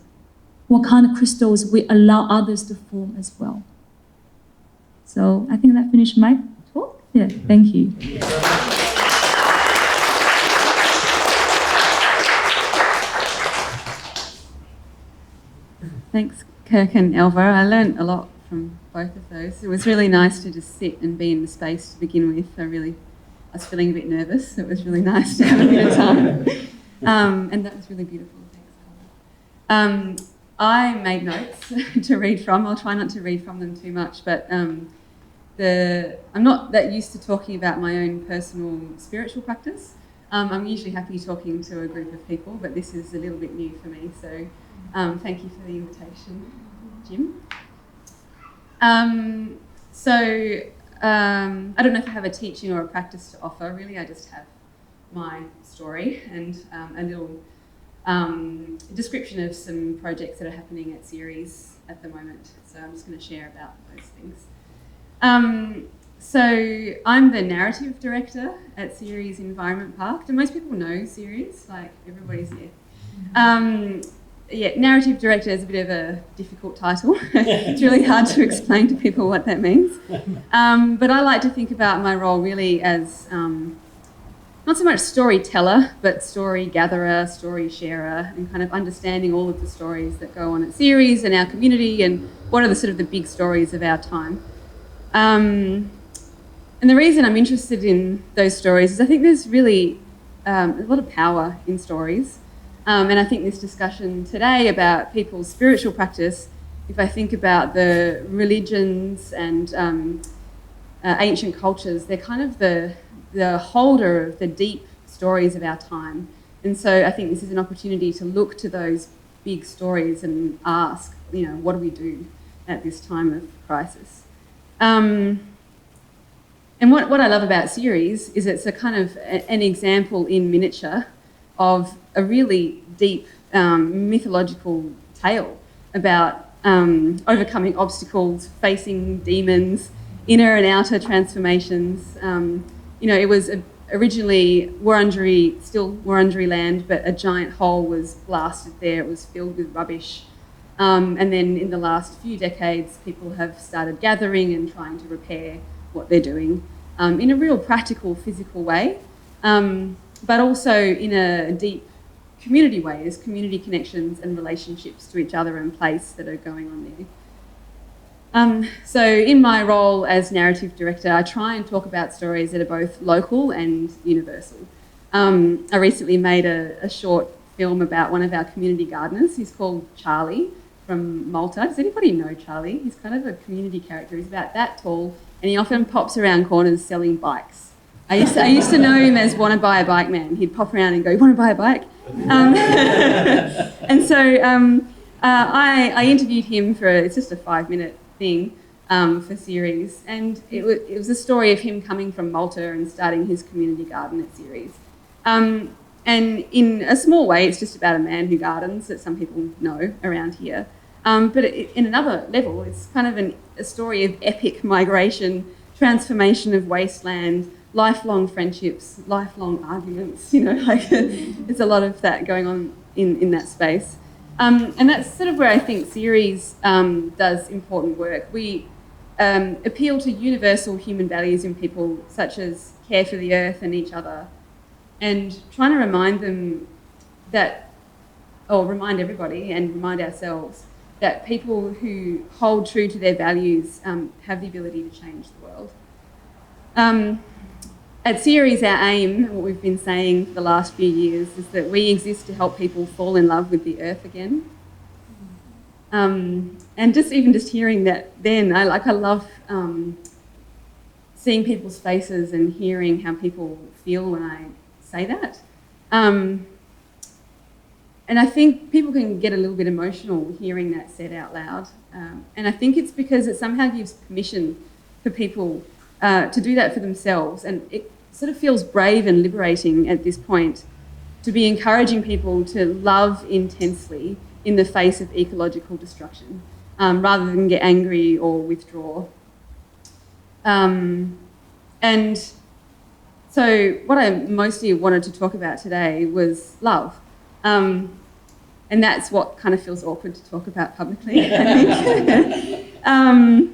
what kind of crystals we allow others to form as well. So I think that finished my talk. Yeah, thank you. Thanks, Kirk and Elva. I learned a lot from both of those. It was really nice to just sit and be in the space to begin with. I was feeling a bit nervous. It was really nice to have a bit of time. And that was really beautiful. Thanks, Elva. I made notes to read from. I'll try not to read from them too much, but I'm not that used to talking about my own personal spiritual practice. I'm usually happy talking to a group of people, but this is a little bit new for me, so thank you for the invitation, Jim. I don't know if I have a teaching or a practice to offer, really. I just have my story and a little description of some projects that are happening at Ceres at the moment. So I'm just going to share about those things. So I'm the narrative director at Ceres Environment Park. Do most people know Ceres? Like, everybody's here. Yeah, narrative director is a bit of a difficult title. It's really hard to explain to people what that means. But I like to think about my role really as not so much storyteller, but story gatherer, story sharer, and kind of understanding all of the stories that go on at Ceres and our community, and what are the sort of the big stories of our time. And the reason I'm interested in those stories is I think there's really a lot of power in stories. And I think this discussion today about people's spiritual practice, if I think about the religions and ancient cultures, they're kind of the holder of the deep stories of our time. And so I think this is an opportunity to look to those big stories and ask, what do we do at this time of crisis? And what I love about Ceres is it's a kind of an example in miniature of a really deep mythological tale about overcoming obstacles, facing demons, inner and outer transformations. It was originally still Wurundjeri land, but a giant hole was blasted there. It was filled with rubbish. And then in the last few decades, people have started gathering and trying to repair what they're doing in a real practical, physical way, but also in a deep community way. There's community connections and relationships to each other in place that are going on there. So in my role as narrative director, I try and talk about stories that are both local and universal. I recently made a short film about one of our community gardeners. He's called Charlie from Malta. Does anybody know Charlie? He's kind of a community character. He's about that tall, and he often pops around corners selling bikes. I used to know him as "Wanna Buy a Bike Man." He'd pop around and go, "Wanna buy a bike?" And so I interviewed him for, it's just a 5-minute thing for Ceres, and it was a story of him coming from Malta and starting his community garden at Ceres. And in a small way, it's just about a man who gardens that some people know around here. But in another level, it's kind of a story of epic migration, transformation of wasteland, lifelong friendships, lifelong arguments, it's a lot of that going on in that space. And that's sort of where I think Ceres does important work. We appeal to universal human values in people, such as care for the earth and each other, and trying to remind them remind everybody and remind ourselves that people who hold true to their values have the ability to change the world. At Ceres, our aim, what we've been saying for the last few years, is that we exist to help people fall in love with the earth again. And just hearing that then, I love seeing people's faces and hearing how people feel when I say that. And I think people can get a little bit emotional hearing that said out loud. And I think it's because it somehow gives permission for people to do that for themselves. And it sort of feels brave and liberating at this point to be encouraging people to love intensely in the face of ecological destruction, rather than get angry or withdraw. And so what I mostly wanted to talk about today was love. And that's what kind of feels awkward to talk about publicly, I think.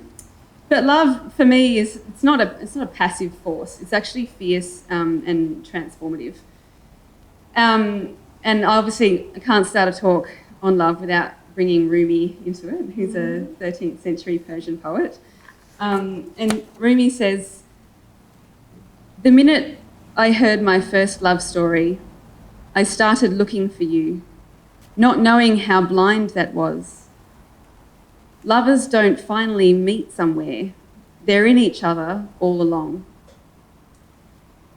But love, for me, it's not a passive force. It's actually fierce and transformative. And obviously, I can't start a talk on love without bringing Rumi into it, who's a 13th century Persian poet. And Rumi says, "The minute I heard my first love story, I started looking for you, not knowing how blind that was. Lovers don't finally meet somewhere. They're in each other all along."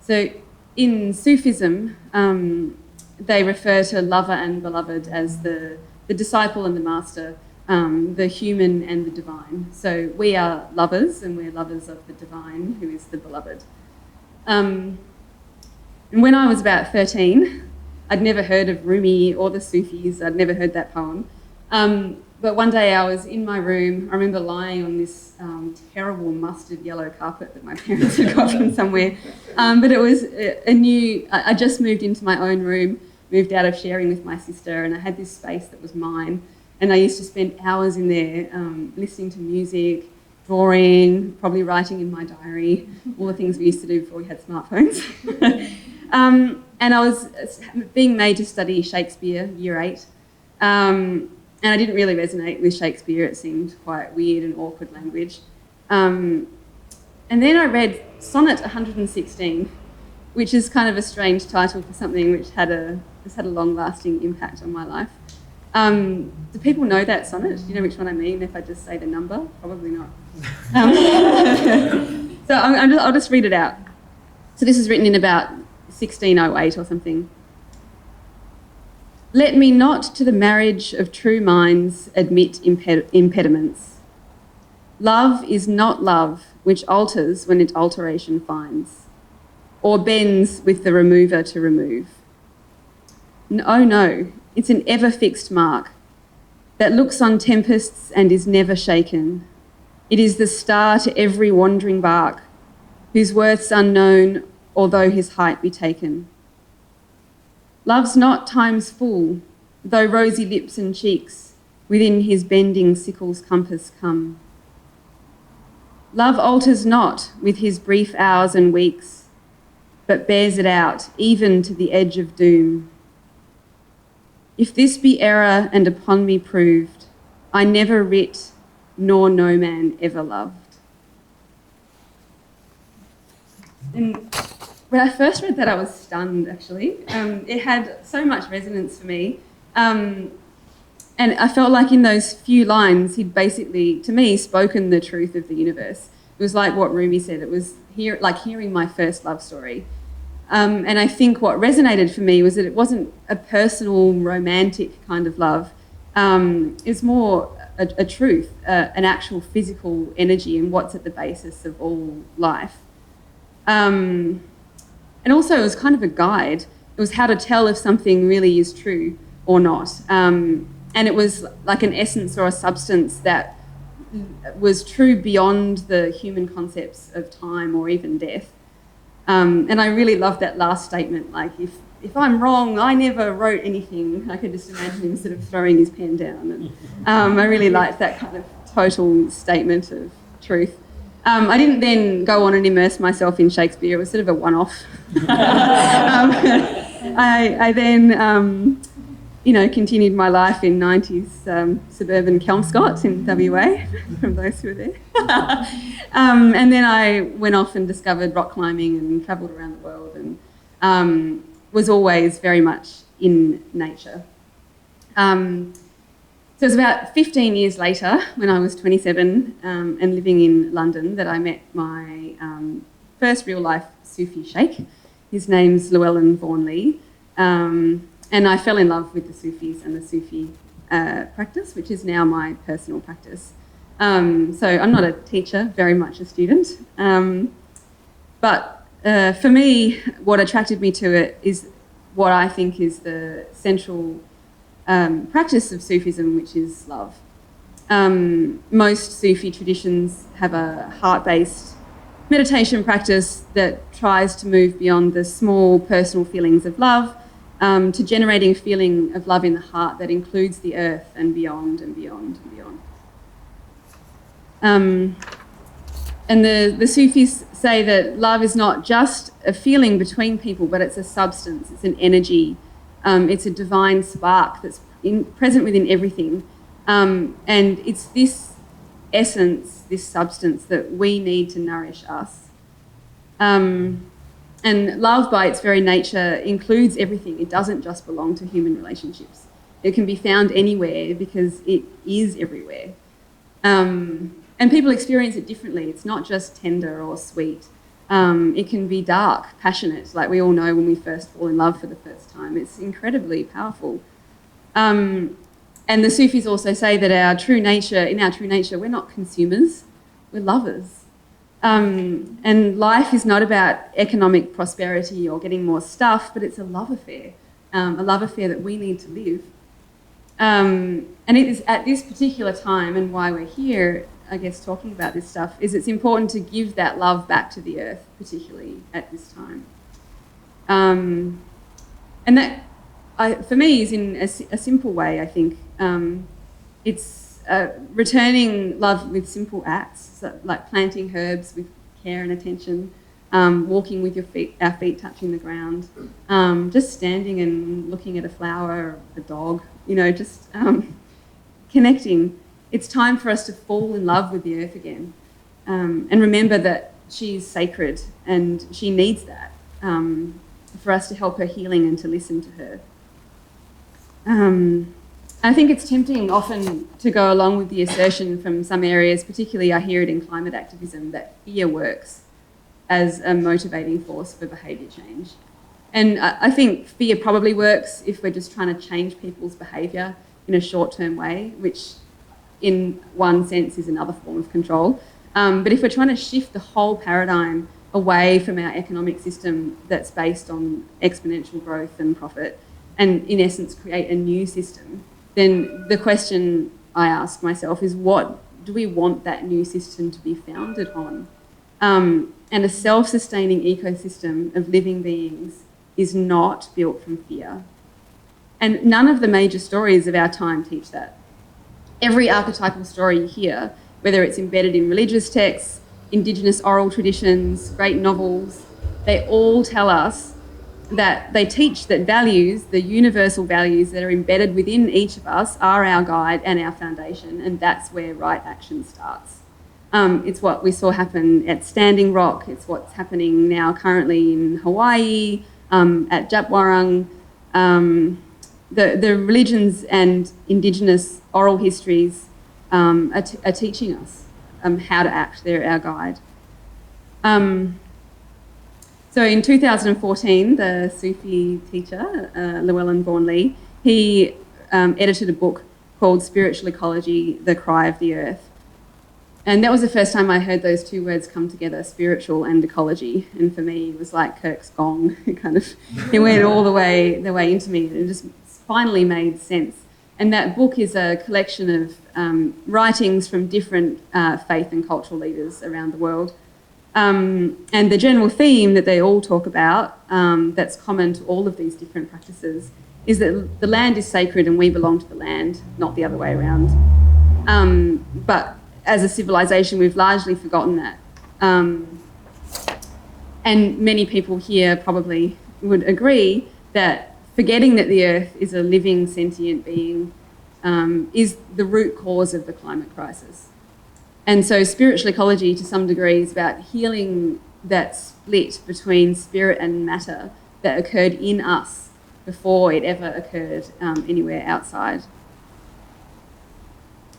So in Sufism, they refer to lover and beloved as the disciple and the master, the human and the divine. So we are lovers, and we're lovers of the divine, who is the beloved. And when I was about 13, I'd never heard of Rumi or the Sufis. I'd never heard that poem. But one day I was in my room. I remember lying on this terrible mustard yellow carpet that my parents had got from somewhere. But it was I just moved into my own room, moved out of sharing with my sister, and I had this space that was mine. And I used to spend hours in there listening to music, drawing, probably writing in my diary, all the things we used to do before we had smartphones. And I was being made to study Shakespeare, year 8. And I didn't really resonate with Shakespeare. It seemed quite weird and awkward language. And then I read Sonnet 116, which is kind of a strange title for something which has had a long-lasting impact on my life. Do people know that sonnet? Do you know which one I mean if I just say the number? Probably not. So I'll just read it out. So this is written in about 1608 or something. Let me not to the marriage of true minds admit impediments. Love is not love which alters when it alteration finds, or bends with the remover to remove. Oh no, it's an ever-fixed mark that looks on tempests and is never shaken. It is the star to every wandering bark, whose worth's unknown, although his height be taken. Love's not time's full, though rosy lips and cheeks within his bending sickle's compass come. Love alters not with his brief hours and weeks, but bears it out even to the edge of doom. If this be error and upon me proved, I never writ, nor no man ever loved. And when I first read that, I was stunned, actually. It had so much resonance for me. And I felt like in those few lines, he'd basically, to me, spoken the truth of the universe. It was like what Rumi said. It was like hearing my first love story. And I think what resonated for me was that it wasn't a personal, romantic kind of love. It's more a truth, an actual physical energy and what's at the basis of all life. And also it was kind of a guide. It was how to tell if something really is true or not. And it was like an essence or a substance that was true beyond the human concepts of time or even death. And I really loved that last statement, like, if I'm wrong, I never wrote anything. I could just imagine him sort of throwing his pen down. And I really liked that kind of total statement of truth. I didn't then go on and immerse myself in Shakespeare. It was sort of a one-off. I then, continued my life in 90s suburban Kelmscott in WA, from those who were there. And then I went off and discovered rock climbing and travelled around the world and was always very much in nature. So it was about 15 years later, when I was 27 and living in London, that I met my first real-life Sufi sheikh. His name's Llewellyn Vaughan Lee. And I fell in love with the Sufis and the Sufi practice, which is now my personal practice. So I'm not a teacher, very much a student. But for me, what attracted me to it is what I think is the central practice of Sufism, which is love. Most Sufi traditions have a heart-based meditation practice that tries to move beyond the small personal feelings of love to generating a feeling of love in the heart that includes the earth and beyond and beyond and beyond. And the Sufis say that love is not just a feeling between people, but it's a substance, it's an energy, it's a divine spark that's present within everything. And it's this essence, this substance that we need to nourish us. And love by its very nature includes everything. It doesn't just belong to human relationships. It can be found anywhere because it is everywhere. And people experience it differently. It's not just tender or sweet. It can be dark, passionate, like we all know when we first fall in love for the first time. It's incredibly powerful. And the Sufis also say that in our true nature, we're not consumers, we're lovers. And life is not about economic prosperity or getting more stuff, but it's a love affair that we need to live. And it is at this particular time, and why we're here, I guess, talking about this stuff, is it's important to give that love back to the earth, particularly at this time. And that, for me, is in a simple way, I think. It's returning love with simple acts, so like planting herbs with care and attention, walking with our feet touching the ground, just standing and looking at a flower or a dog, just connecting. It's time for us to fall in love with the earth again, and remember that she's sacred and she needs that for us to help her healing and to listen to her. I think it's tempting often to go along with the assertion from some areas, particularly I hear it in climate activism, that fear works as a motivating force for behaviour change. And I think fear probably works if we're just trying to change people's behaviour in a short-term way, which in one sense is another form of control. But if we're trying to shift the whole paradigm away from our economic system that's based on exponential growth and profit, and in essence create a new system, then the question I ask myself is, what do we want that new system to be founded on? And a self-sustaining ecosystem of living beings is not built from fear. And none of the major stories of our time teach that. Every archetypal story you hear, whether it's embedded in religious texts, Indigenous oral traditions, great novels, they all tell us that they teach that values, the universal values that are embedded within each of us, are our guide and our foundation, and that's where right action starts. It's what we saw happen at Standing Rock, it's what's happening now currently in Hawaii, at Japwarang. The religions and Indigenous oral histories are teaching us how to act. They're our guide. So in 2014, the Sufi teacher, Llewellyn Vaughan-Lee, he edited a book called Spiritual Ecology, The Cry of the Earth. And that was the first time I heard those two words come together, spiritual and ecology. And for me, it was like Kirk's gong. It went all the way into me, and it just finally made sense. And that book is a collection of writings from different faith and cultural leaders around the world. And the general theme that they all talk about, that's common to all of these different practices, is that the land is sacred and we belong to the land, not the other way around. But as a civilization, we've largely forgotten that. And many people here probably would agree that forgetting that the earth is a living, sentient being is the root cause of the climate crisis. And so spiritual ecology, to some degree, is about healing that split between spirit and matter that occurred in us before it ever occurred anywhere outside.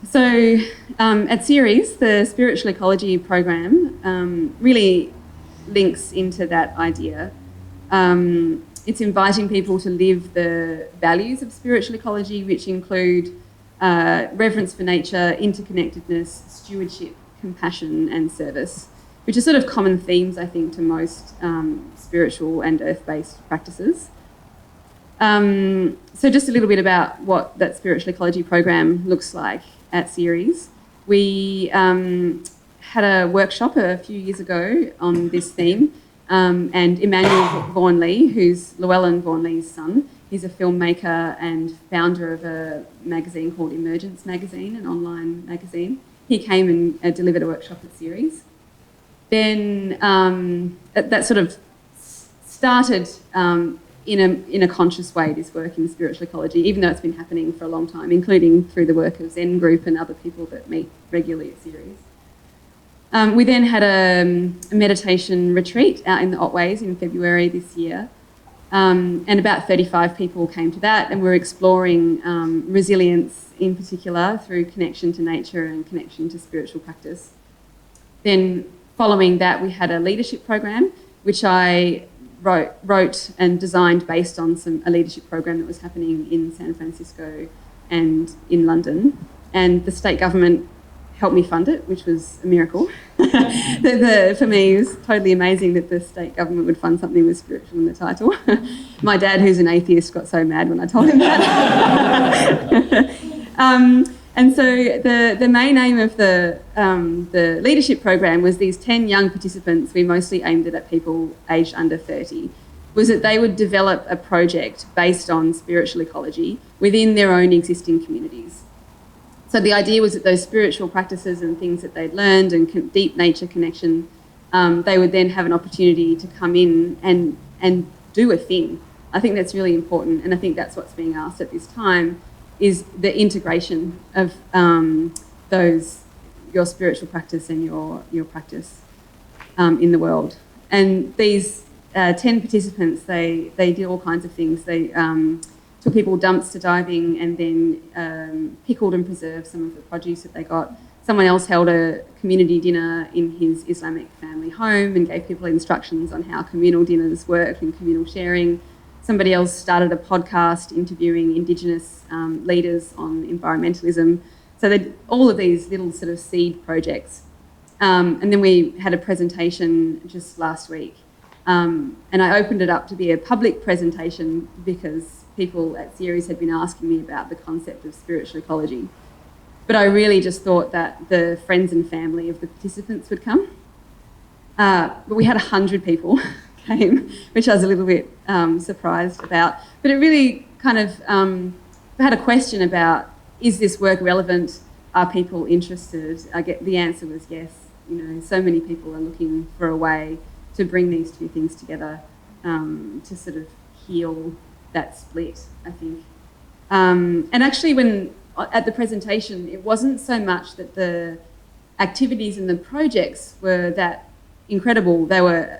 So at Ceres, the spiritual ecology program really links into that idea. It's inviting people to live the values of spiritual ecology, which include reverence for nature, interconnectedness, stewardship, compassion, and service, which are sort of common themes, I think, to most spiritual and earth-based practices. So just a little bit about what that spiritual ecology program looks like at Ceres. We had a workshop a few years ago on this theme, and Emmanuel Vaughan-Lee, who's Llewellyn Vaughan-Lee's son, he's a filmmaker and founder of a magazine called Emergence Magazine, an online magazine. He came and delivered a workshop at Ceres. Then that sort of started in a conscious way, this work in spiritual ecology, even though it's been happening for a long time, including through the work of Zen Group and other people that meet regularly at Ceres. We then had a meditation retreat out in the Otways in February this year. And about 35 people came to that, and we're exploring resilience in particular through connection to nature and connection to spiritual practice. Then following that, we had a leadership program, which I wrote and designed based on a leadership program that was happening in San Francisco and in London. And the state government helped me fund it, which was a miracle. For me, it was totally amazing that the state government would fund something with spiritual in the title. My dad, who's an atheist, got so mad when I told him that. And so the main aim of the leadership program was these 10 young participants, we mostly aimed it at people aged under 30, was that they would develop a project based on spiritual ecology within their own existing communities. So the idea was that those spiritual practices and things that they'd learned and deep nature connection, they would then have an opportunity to come in and do a thing. I think that's really important, and I think that's what's being asked at this time, is the integration of your spiritual practice and your practice in the world. And these 10 participants, they did all kinds of things. They took people dumpster diving and then pickled and preserved some of the produce that they got. Someone else held a community dinner in his Islamic family home and gave people instructions on how communal dinners work and communal sharing. Somebody else started a podcast interviewing Indigenous leaders on environmentalism. So all of these little sort of seed projects. And then we had a presentation just last week. And I opened it up to be a public presentation because people at Ceres had been asking me about the concept of spiritual ecology. But I really just thought that the friends and family of the participants would come. But we had 100 people came, which I was a little bit surprised about. But it really kind of had a question about, is this work relevant? Are people interested? The answer was yes. So many people are looking for a way to bring these two things together to sort of heal that split, I think. And actually, when at the presentation, it wasn't so much that the activities and the projects were that incredible. They were,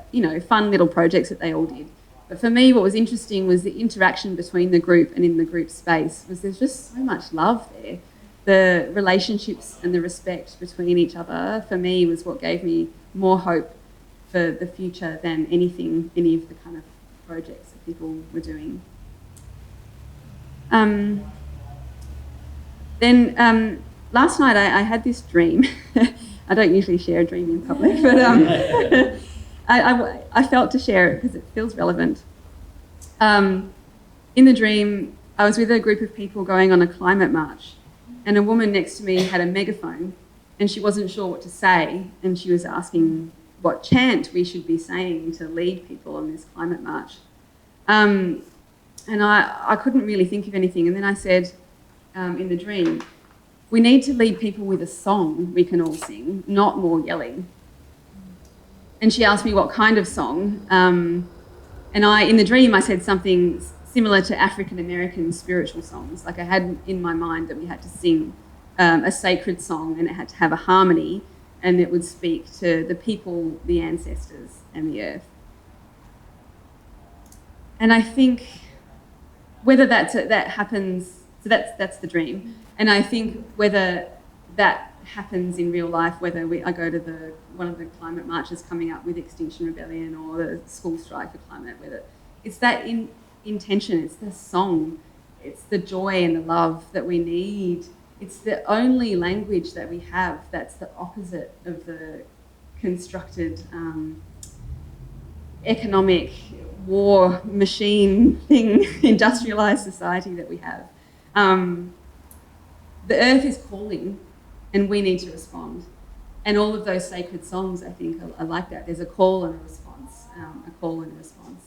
fun little projects that they all did. But for me, what was interesting was the interaction between the group and in the group space. There's just so much love there. The relationships and the respect between each other, for me, was what gave me more hope for the future than any of the kind of projects that people were doing. Then last night I had this dream. I don't usually share a dream in public, but I felt to share it because it feels relevant. In the dream, I was with a group of people going on a climate march, and a woman next to me had a megaphone, and she wasn't sure what to say, and she was asking what chant we should be saying to lead people on this climate march. And I couldn't really think of anything, and then I said in the dream, we need to lead people with a song we can all sing, not more yelling. And she asked me what kind of song, and in the dream I said something similar to African American spiritual songs. Like I had in my mind that we had to sing a sacred song, and it had to have a harmony, and it would speak to the people, the ancestors, and the earth. And I think whether that happens, so that's the dream. And I think whether that happens in real life, whether I go to one of the climate marches coming up with Extinction Rebellion or the school strike for climate, whether it's that intention, it's the song, it's the joy and the love that we need. It's the only language that we have that's the opposite of the constructed economic war machine thing, industrialized society that we have. The earth is calling and we need to respond. And all of those sacred songs, I think, are like that. There's a call and a response, a call and a response.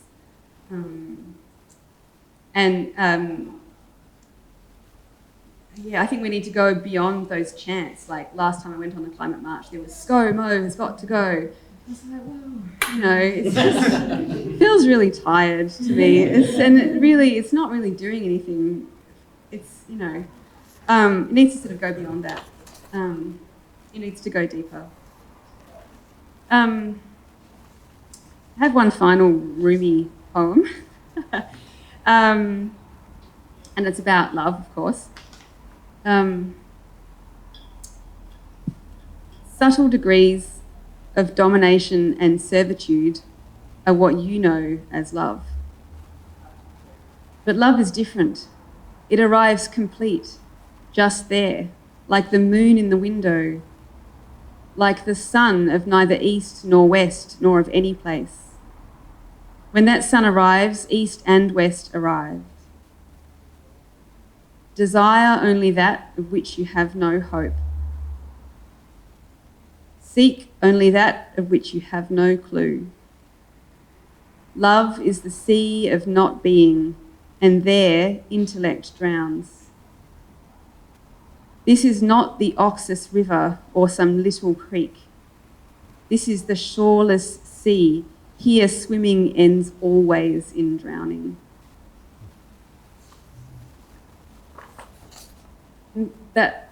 I think we need to go beyond those chants. Like last time I went on a climate march, there was ScoMo has got to go. I was like, whoa, it's just, it feels really tired to me. It's not really doing anything. It's, it needs to sort of go beyond that. It needs to go deeper. I have one final Rumi poem. And it's about love, of course. Subtle degrees of domination and servitude are what you know as love. But love is different. It arrives complete, just there, like the moon in the window, like the sun of neither east nor west nor of any place. When that sun arrives, east and west arrive. Desire only that of which you have no hope. Seek only that of which you have no clue. Love is the sea of not being, and there intellect drowns. This is not the Oxus River or some little creek. This is the shoreless sea. Here swimming ends always in drowning. That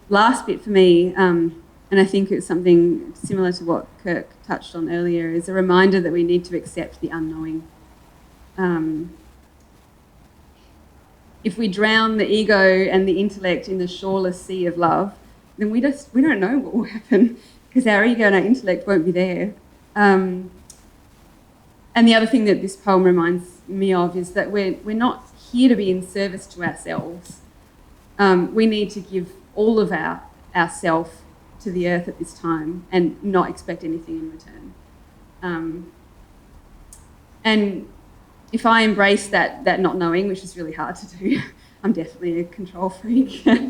last bit for me, and I think it's something similar to what Kirk touched on earlier, is a reminder that we need to accept the unknowing. If we drown the ego and the intellect in the shoreless sea of love, then we don't know what will happen, because our ego and our intellect won't be there. And the other thing that this poem reminds me of is that we're not here to be in service to ourselves. We need to give all of ourself to the earth at this time and not expect anything in return. And if I embrace that not knowing, which is really hard to do, I'm definitely a control freak. But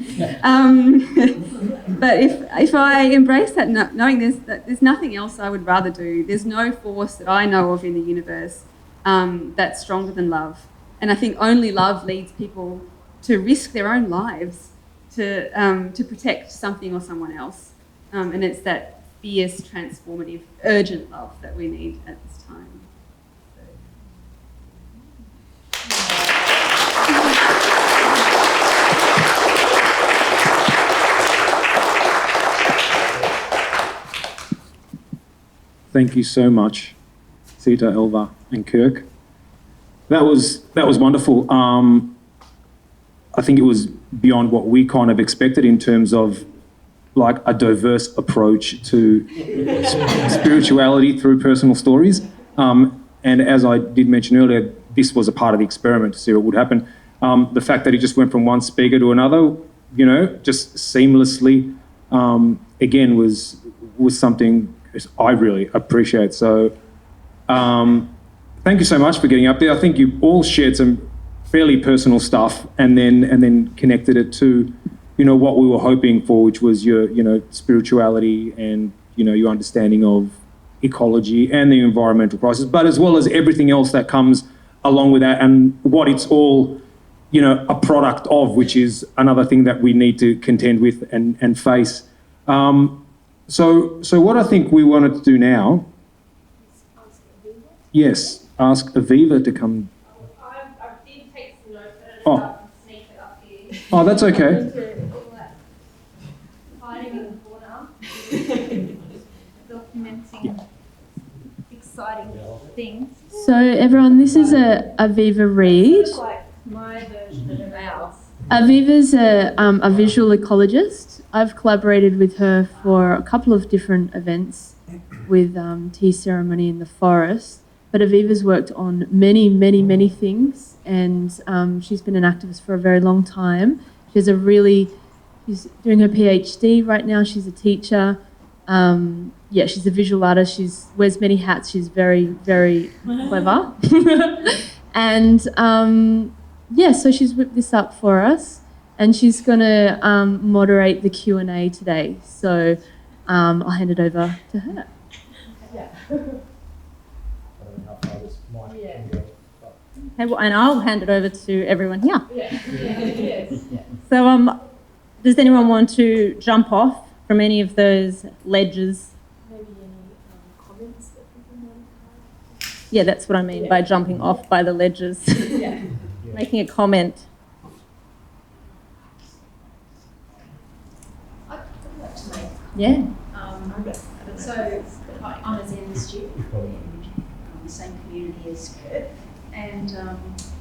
if I embrace that knowing there's nothing else I would rather do, there's no force that I know of in the universe that's stronger than love. And I think only love leads people to risk their own lives to protect something or someone else. And it's that fierce, transformative, urgent love that we need at this time. Thank you so much, Sita, Elva, and Kirk. That was wonderful. I think it was beyond what we kind of expected in terms of like a diverse approach to spirituality through personal stories. And as I did mention earlier, this was a part of the experiment to see what would happen. The fact that he just went from one speaker to another, just seamlessly, again, was something I really appreciate. So thank you so much for getting up there. I think you all shared some fairly personal stuff and then connected it to, what we were hoping for, which was your, spirituality and, your understanding of ecology and the environmental crisis, but as well as everything else that comes along with that and what it's all, a product of, which is another thing that we need to contend with and face. So what I think we wanted to do now, yes, ask Aviva to come. I did take some notes, but I don't know if I can sneak it up here. Oh, that's okay. Hiding in the corner, documenting exciting things. So everyone, this is Aviva Reid. It's like my version of ours. Aviva's a visual ecologist. I've collaborated with her for a couple of different events with tea ceremony in the forest. But Aviva's worked on many, many, many things, and she's been an activist for a very long time. She's she's doing her PhD right now. She's a teacher. She's a visual artist. She wears many hats. She's very, very clever. And so she's whipped this up for us, and she's going to moderate the Q&A today. So I'll hand it over to her. Yeah. Okay, well, and I'll hand it over to everyone here. Yes. So, does anyone want to jump off from any of those ledges? Maybe any comments that people might have? Yeah, that's what I mean by jumping off by the ledges. Making a comment. I'd like to make. Yeah. So I'm a Zen student in the same community as Kirk, and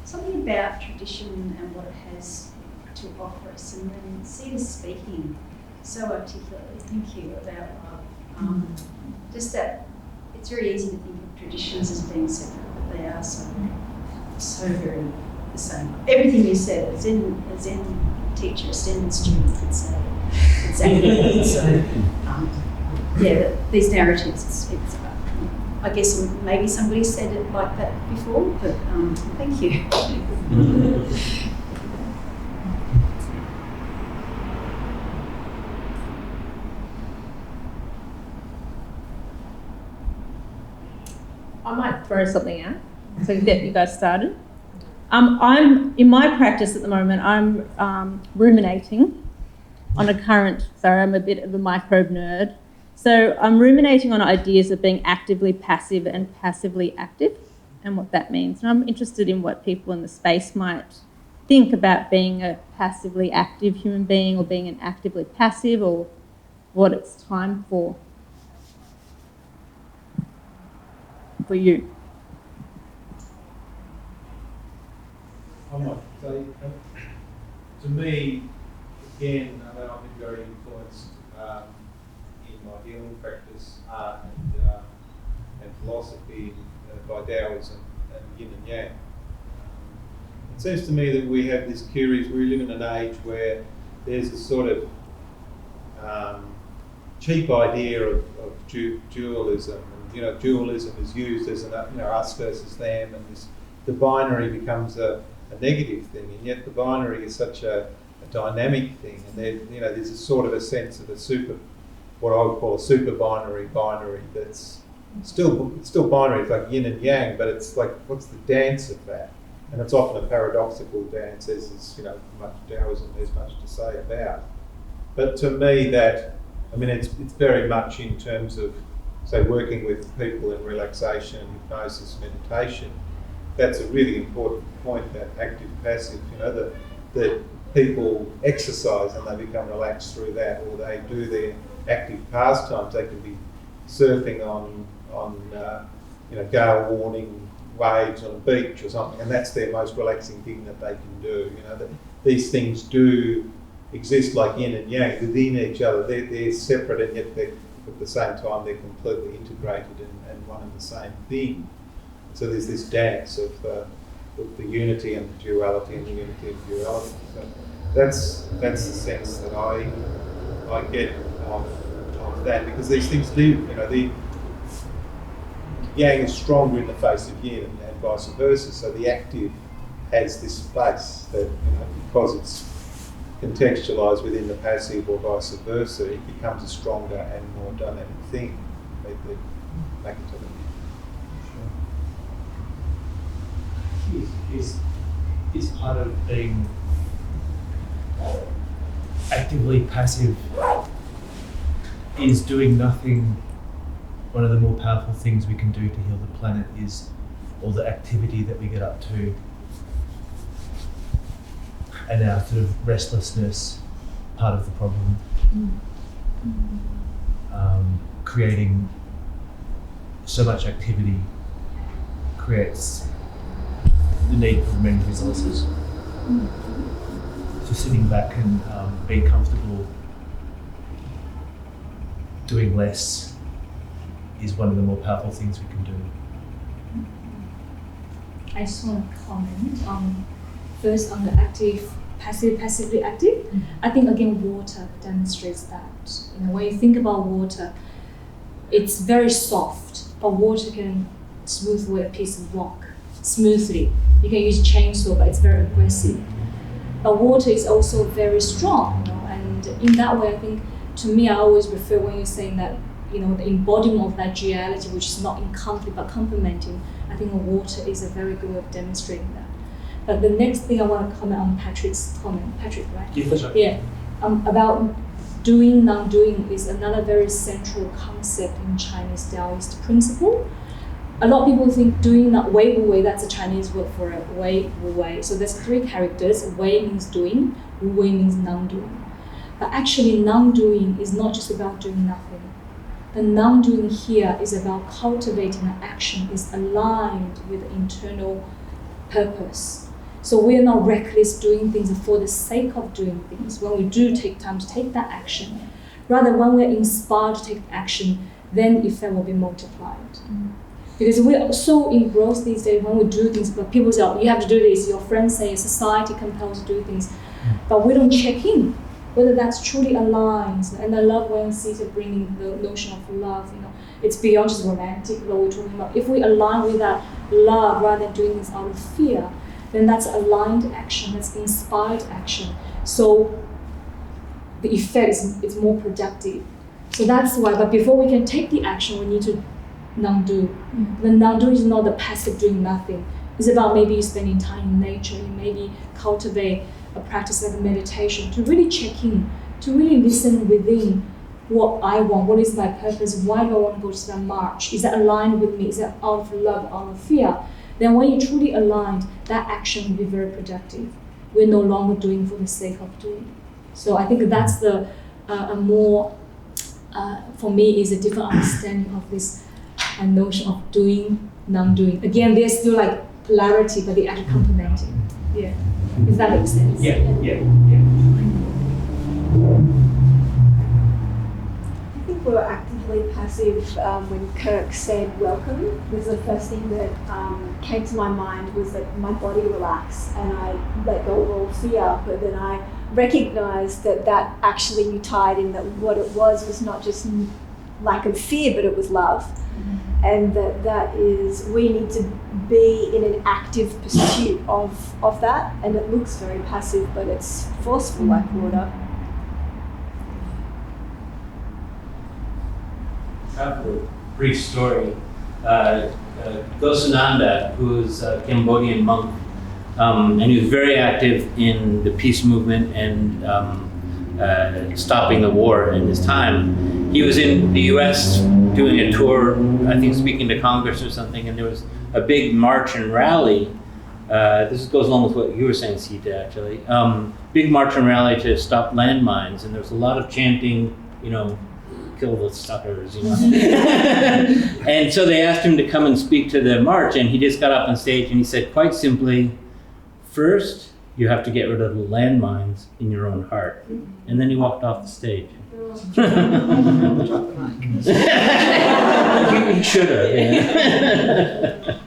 something about tradition and what it has to offer us, and then Sita speaking so articulately, thank you, about love. Just that it's very easy to think of traditions as being separate, but they are so very the same. Everything you said, a Zen teacher, a Zen student could say exactly. So, these narratives, it's I guess maybe somebody said it like that before, but thank you. I might throw something out to get you guys started. I'm in my practice at the moment. I'm ruminating, on a current, sorry, I'm a bit of a microbe nerd. So I'm ruminating on ideas of being actively passive and passively active and what that means. And I'm interested in what people in the space might think about being a passively active human being or being an actively passive, or what it's time for you. I might say, to me, again, I mean, I've been very influenced in my healing practice, art and philosophy by Taoism and yin and yang. It seems to me that we have this curious, we live in an age where there's a sort of cheap idea of dualism. And, dualism is used as us versus them, and the binary becomes a negative thing, and yet the binary is such a dynamic thing, and there's a sort of a sense of what I would call a super binary that's still binary. It's like yin and yang, but it's like, what's the dance of that? And it's often a paradoxical dance, as is much Taoism there's much to say about. But to me, it's very much in terms of, say, working with people in relaxation, hypnosis, meditation. That's a really important point, that active passive, that people exercise and they become relaxed through that, or they do their active pastimes. They can be surfing on gale warning waves on a beach or something, and that's their most relaxing thing that they can do. That these things do exist like yin and yang within each other. They're separate, and yet at the same time they're completely integrated and one and the same thing. So there's this dance of the unity and the duality and the unity and duality. So that's the sense that I get of that, because these things do, the yang is stronger in the face of yin and vice versa. So the active has this space that, because it's contextualised within the passive or vice versa, it becomes a stronger and more dynamic thing. They make it to the is part of being actively passive, is doing nothing. One of the more powerful things we can do to heal the planet is all the activity that we get up to, and our sort of restlessness, part of the problem. Creating so much activity creates the need for many resources. So sitting back and being comfortable doing less is one of the more powerful things we can do. I just want to comment first on the active, passive, passively active. I think again water demonstrates that. When you think about water, it's very soft, but water can smooth away a piece of rock smoothly. You can use chainsaw, but it's very aggressive. But water is also very strong, and in that way, I think, to me, I always refer when you're saying that, the embodiment of that duality, which is not in conflict but complementing, I think water is a very good way of demonstrating that. But the next thing I want to comment on Patrick's comment, Patrick, right? Yeah, that's right. Yeah, about doing, non-doing is another very central concept in Chinese Taoist principle. A lot of people think doing, not wei wu wei, that's a Chinese word for it, wei wu wei. So there's 3 characters. Wei means doing, wu wei means non-doing. But actually non-doing is not just about doing nothing. The non-doing here is about cultivating an action is aligned with the internal purpose. So we are not reckless doing things for the sake of doing things. When we do take time to take that action, rather when we're inspired to take action, then the effect will be multiplied. Because we're so engrossed these days when we do things, but people say, you have to do this, your friends say, society compels to do things, but we don't check in whether that's truly aligns. And I love when Sita bringing the notion of love, it's beyond just romantic love we're talking about. If we align with that love rather than doing this out of fear, then that's aligned action, that's inspired action. So the effect is more productive. So that's why, but before we can take the action, we need to non-do. The non-do is not the passive doing nothing. It's about maybe spending time in nature, you maybe cultivate a practice like a meditation to really check in to really listen within what I want, what is my purpose, why do I want to go to that march? Is that aligned with me? Is that out of love, out of fear? Then when you're truly aligned, that action will be very productive. We're no longer doing for the sake of doing. So I think that's the a more, for me, is a different understanding of this notion of doing, non-doing. Again, there's still like polarity, but they are complementing. Yeah, if that makes sense. Yeah. I think we were actively passive when Kirk said welcome. Because the first thing that came to my mind was that my body relaxed and I let go of all fear, but then I recognised that actually you tied in that what it was not just lack of fear, but it was love. Mm-hmm. And that is, we need to be in an active pursuit of that, and it looks very passive, but it's forceful like water. I have a brief story. Gosananda, who was a Cambodian monk, and he was very active in the peace movement and stopping the war in his time. He was in the US doing a tour, I think speaking to Congress or something, and there was a big march and rally. This goes along with what you were saying, Sita, actually. Big march and rally to stop landmines, and there was a lot of chanting, kill the suckers, And so they asked him to come and speak to the march, and he just got up on stage and he said quite simply, first, you have to get rid of the landmines in your own heart. And then he walked off the stage. He should have.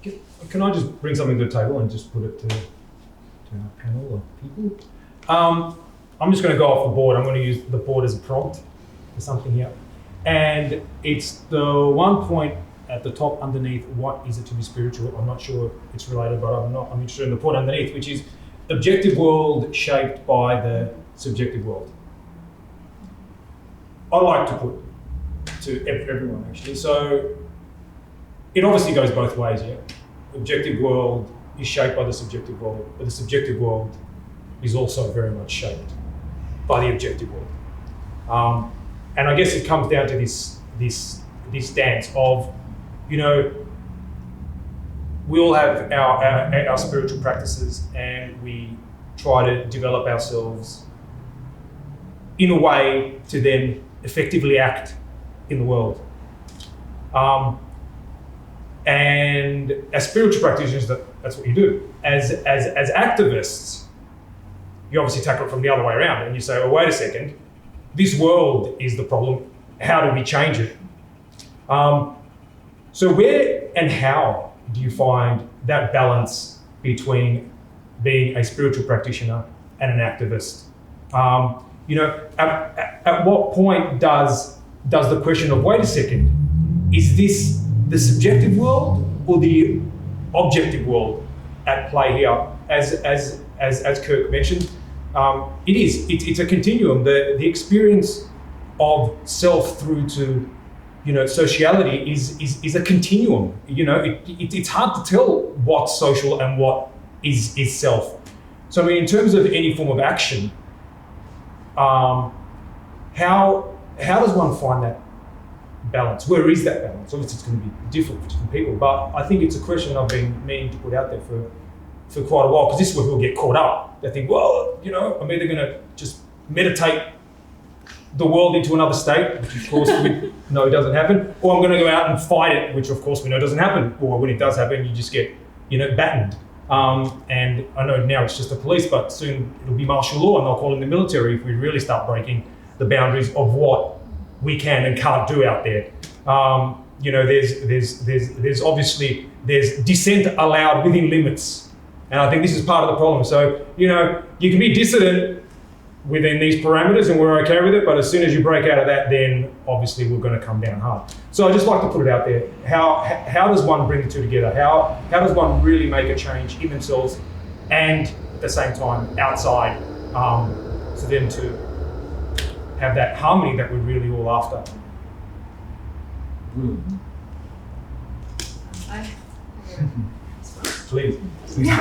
Yeah. Can I just bring something to the table and just put it to our panel of people? I'm just going to go off the board. I'm going to use the board as a prompt for something here. And it's the one point at the top underneath, what is it to be spiritual? I'm not sure it's related, but I'm interested in the point underneath, which is objective world shaped by the subjective world. I like to put to everyone, actually. So it obviously goes both ways, yeah. Objective world is shaped by the subjective world, but the subjective world is also very much shaped by the objective world. And I guess it comes down to this dance of, we all have our spiritual practices, and we try to develop ourselves in a way to then effectively act in the world. And as spiritual practitioners, that's what you do. As activists, you obviously tackle it from the other way around, and you say, well, wait a second, this world is the problem. How do we change it? So where and how do you find that balance between being a spiritual practitioner and an activist? At what point does the question of, wait a second, is this the subjective world or the objective world at play here? As Kirk mentioned, it is. It's a continuum. The experience of self through to sociality is a continuum. It's hard to tell what's social and what is self. So I mean, in terms of any form of action, how does one find that balance? Where is that balance? Obviously, it's going to be different for different people, but I think it's a question I've been meaning to put out there for quite a while, because this is where people get caught up. They think, well, I'm either going to just meditate the world into another state, which of course we know doesn't happen, or I'm going to go out and fight it, which of course we know doesn't happen, or when it does happen, you just get, battened. And I know now it's just the police, but soon it'll be martial law, and they'll call in the military if we really start breaking the boundaries of what we can and can't do out there. There's obviously dissent allowed within limits, and I think this is part of the problem. So you can be dissident within these parameters, and we're okay with it. But as soon as you break out of that, then obviously we're going to come down hard. So I just like to put it out there. How does one bring the two together? How does one really make a change in themselves and at the same time outside, for them to have that harmony that we're really all after? I Please. You can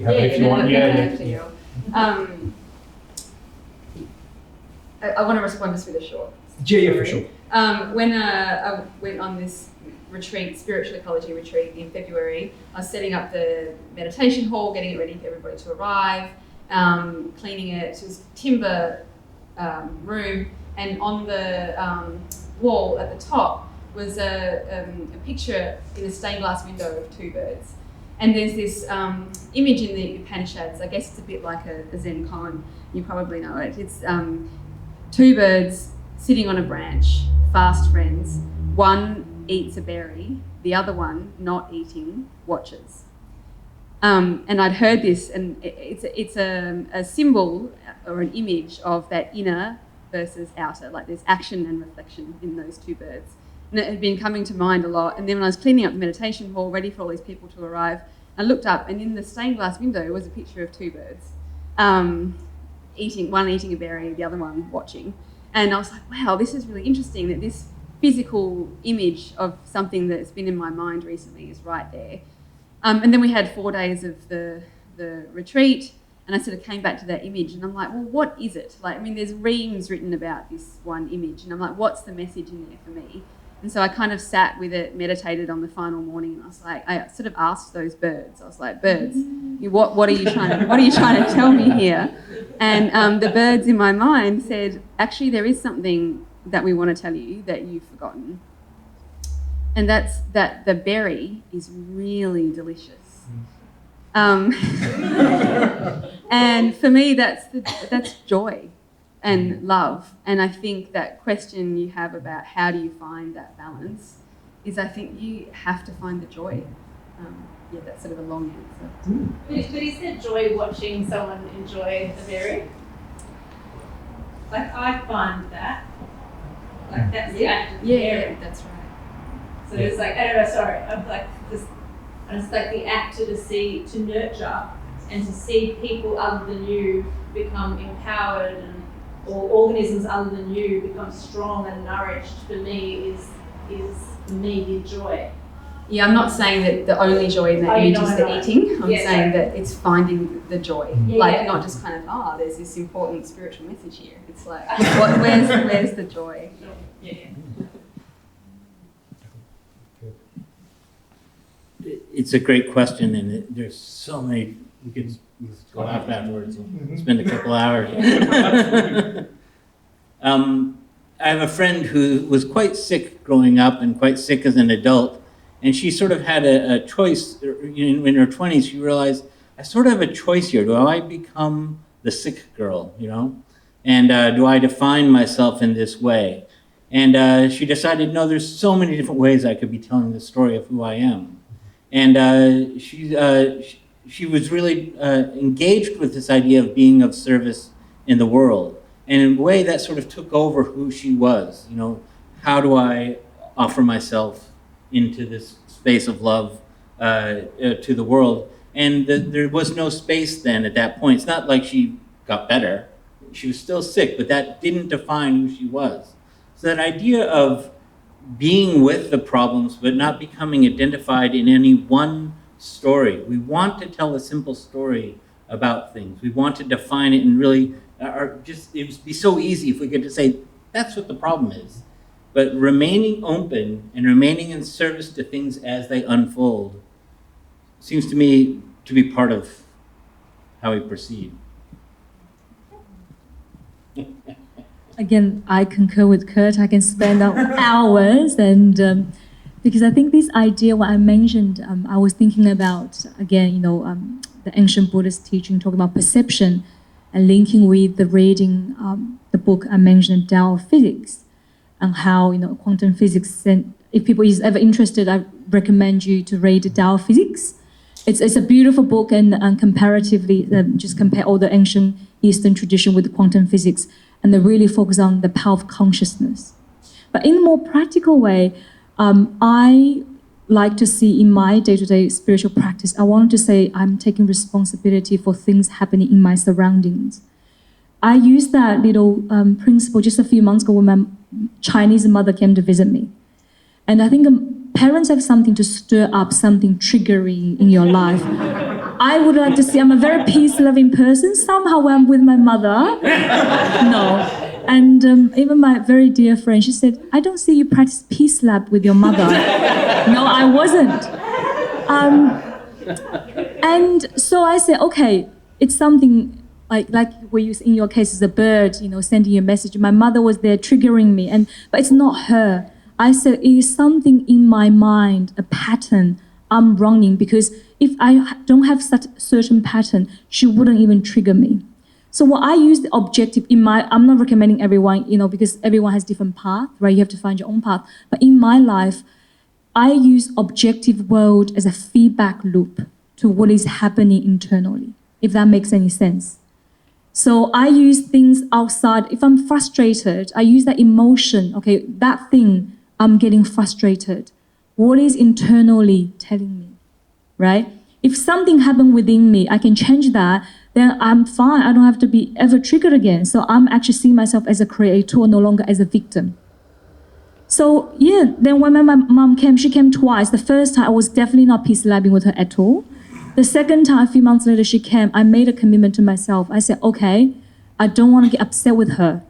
have it if you want. I want to respond just with a short. Yeah, for sure. When I went on this retreat, spiritual ecology retreat in February, I was setting up the meditation hall, getting it ready for everybody to arrive, cleaning it. It was a timber room, and on the wall at the top was a picture in a stained glass window of two birds. And there's this image in the Upanishads. I guess it's a bit like a Zen koan. You probably know it. It's two birds sitting on a branch, fast friends. One eats a berry, the other one, not eating, watches. And I'd heard this, and it's a symbol or an image of that inner versus outer, like there's action and reflection in those two birds. And it had been coming to mind a lot. And then when I was cleaning up the meditation hall, ready for all these people to arrive, I looked up, and in the stained glass window was a picture of two birds, one eating a berry, the other one watching. And I was like, wow, this is really interesting that this physical image of something that's been in my mind recently is right there. And then we had 4 days of the retreat, and I sort of came back to that image, and I'm like, well, what is it? Like, I mean, there's reams written about this one image, and I'm like, what's the message in there for me? And so I kind of sat with it, meditated on the final morning, and I was like, I sort of asked those birds. I was like, birds, what are you trying to tell me here? And the birds in my mind said, actually, there is something that we want to tell you that you've forgotten, and that's that the berry is really delicious. And for me, that's joy and love. And I think that question you have about how do you find that balance is, I think you have to find the joy. Yeah, that's sort of a long answer. But is there joy watching someone enjoy a berry? Like, I find that. Like, that's the act of caring. That's right. So it's like, I don't know, sorry, I'm like this, and it's like the act to nurture and to see people other than you become empowered, or organisms other than you become strong and nourished, for me is for me the joy. Yeah, I'm not saying that the only joy in that image is the eating. I'm saying that it's finding the joy. Not just kind of, there's this important spiritual message here. It's like, where's the joy? Yeah. It's a great question, and there's so many. We could go out afterwards and spend a couple hours. I have a friend who was quite sick growing up and quite sick as an adult, and she sort of had a choice. In her 20s, she realized, I sort of have a choice here. Do I become the sick girl, and do I define myself in this way? And she decided, no, there's so many different ways I could be telling the story of who I am. And she was really engaged with this idea of being of service in the world. And in a way that sort of took over who she was. How do I offer myself into this space of love to the world? And there was no space then at that point. It's not like she got better. She was still sick, but that didn't define who she was. So that idea of being with the problems, but not becoming identified in any one story. We want to tell a simple story about things. We want to define it and really, it would be so easy if we could just say, that's what the problem is. But remaining open and remaining in service to things as they unfold seems to me to be part of how we proceed. Again, I concur with Kurt. I can spend hours, and because I think this idea, what I mentioned, I was thinking about, again, the ancient Buddhist teaching, talking about perception, and linking with the reading the book I mentioned, Tao of Physics, and how, quantum physics, and if people is ever interested, I recommend you to read Tao of Physics. It's a beautiful book, and comparatively, just compare all the ancient Eastern tradition with quantum physics, and they really focus on the power of consciousness. But in a more practical way, I like to see in my day-to-day spiritual practice, I want to say I'm taking responsibility for things happening in my surroundings. I used that little principle just a few months ago when my Chinese mother came to visit me. And I think parents have something to stir up something triggering in your life. I would like to say I'm a very peace-loving person. Somehow when I'm with my mother, no. And even my very dear friend, she said, I don't see you practice peace lab with your mother. No, I wasn't. And so I said, okay, it's something like where you, in your case, is a bird, sending you a message. My mother was there triggering me, but it's not her. I said, it is something in my mind, a pattern I'm running, because if I don't have such a certain pattern, she wouldn't even trigger me. So what I use the objective I'm not recommending everyone, because everyone has different path, right? You have to find your own path. But in my life, I use objective world as a feedback loop to what is happening internally, if that makes any sense. So I use things outside. If I'm frustrated, I use that emotion. Okay, that thing, I'm getting frustrated. What is internally telling me, right? If something happened within me, I can change that, then I'm fine. I don't have to be ever triggered again. So I'm actually seeing myself as a creator, no longer as a victim. So yeah, then when my mom came, she came twice. The first time I was definitely not peace labbing with her at all. The second time, a few months later, she came, I made a commitment to myself. I said, okay, I don't want to get upset with her.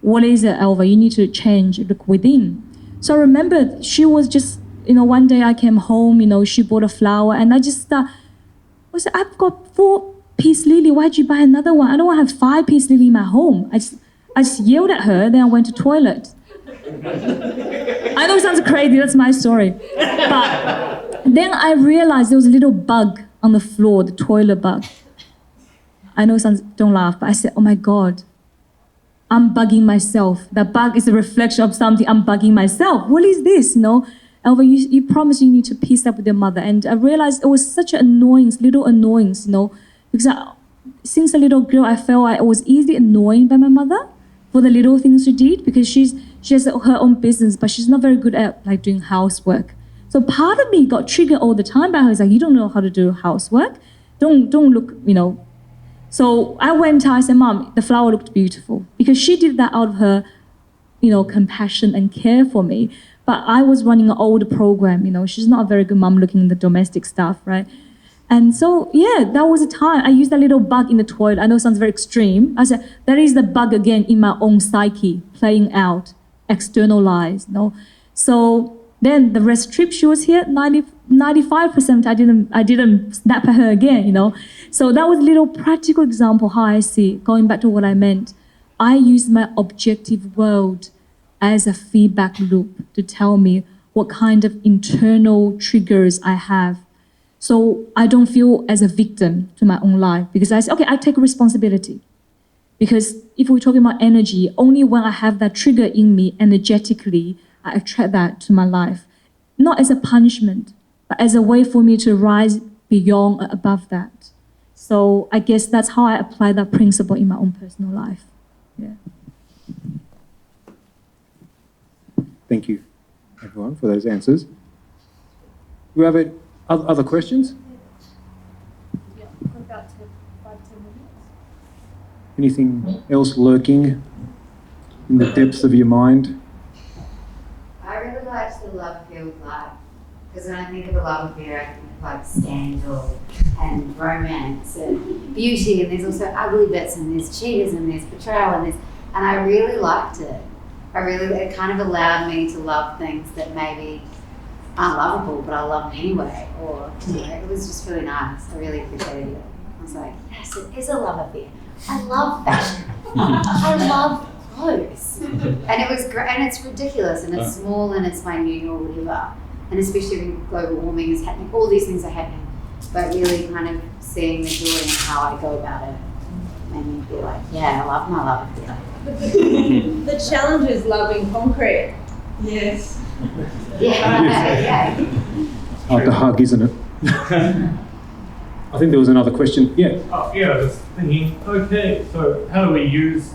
What is it, Elva? You need to change, look within. So I remember she was just, one day I came home, she bought a flower, and I just I said, I've got 4-piece lily. Why'd you buy another one? I don't want to have 5-piece lily in my home. I just yelled at her, then I went to toilet. I know it sounds crazy, that's my story. But then I realized there was a little bug on the floor, the toilet bug. I know it sounds, don't laugh, but I said, oh my God, I'm bugging myself. That bug is a reflection of something. I'm bugging myself. What is this? Elva, you promised you need to peace up with your mother. And I realized it was such an annoyance, little annoyance, because since a little girl, I felt I was easily annoyed by my mother for the little things she did, because she has her own business, but she's not very good at doing housework. So part of me got triggered all the time by her. It's like, you don't know how to do housework. Don't look, So I went out, I said, Mom, the flower looked beautiful. Because she did that out of her, compassion and care for me. But I was running an old program, she's not a very good mom looking at the domestic stuff, right? And so, yeah, that was a time. I used that little bug in the toilet. I know it sounds very extreme. I said, that is the bug again in my own psyche, playing out, externalized, So then the rest trip, she was here, 95% I didn't snap at her again, So that was a little practical example how I see it. Going back to what I meant, I use my objective world as a feedback loop to tell me what kind of internal triggers I have. So I don't feel as a victim to my own life, because I say, okay, I take responsibility. Because if we're talking about energy, only when I have that trigger in me energetically, I attract that to my life. Not as a punishment, but as a way for me to rise beyond or above that. So I guess that's how I apply that principle in my own personal life. Yeah. Thank you, everyone, for those answers. Do we have other questions? Yeah, for about 5-10 minutes. Anything else lurking in the depths of your mind? I really liked the love-filled life, because when I think of a love affair, I think of like scandal and romance and beauty, and there's also ugly bits, and there's cheaters, and there's betrayal, and I really liked it. It kind of allowed me to love things that maybe aren't lovable, but I love them anyway. Or it was just really nice. I really appreciated it. I was like, yes, it is a love affair. I love fashion. I love clothes. And it was great, and it's ridiculous, and it's small, and it's minute or whatever. And especially when global warming is happening, all these things are happening. But really kind of seeing the joy in how I go about it made me feel like, yeah, I love my love affair. The challenge is loving concrete. Yes. Yeah. Hard to hug, isn't it? I think there was another question. Yeah. Yeah, I was thinking, okay, so how do we use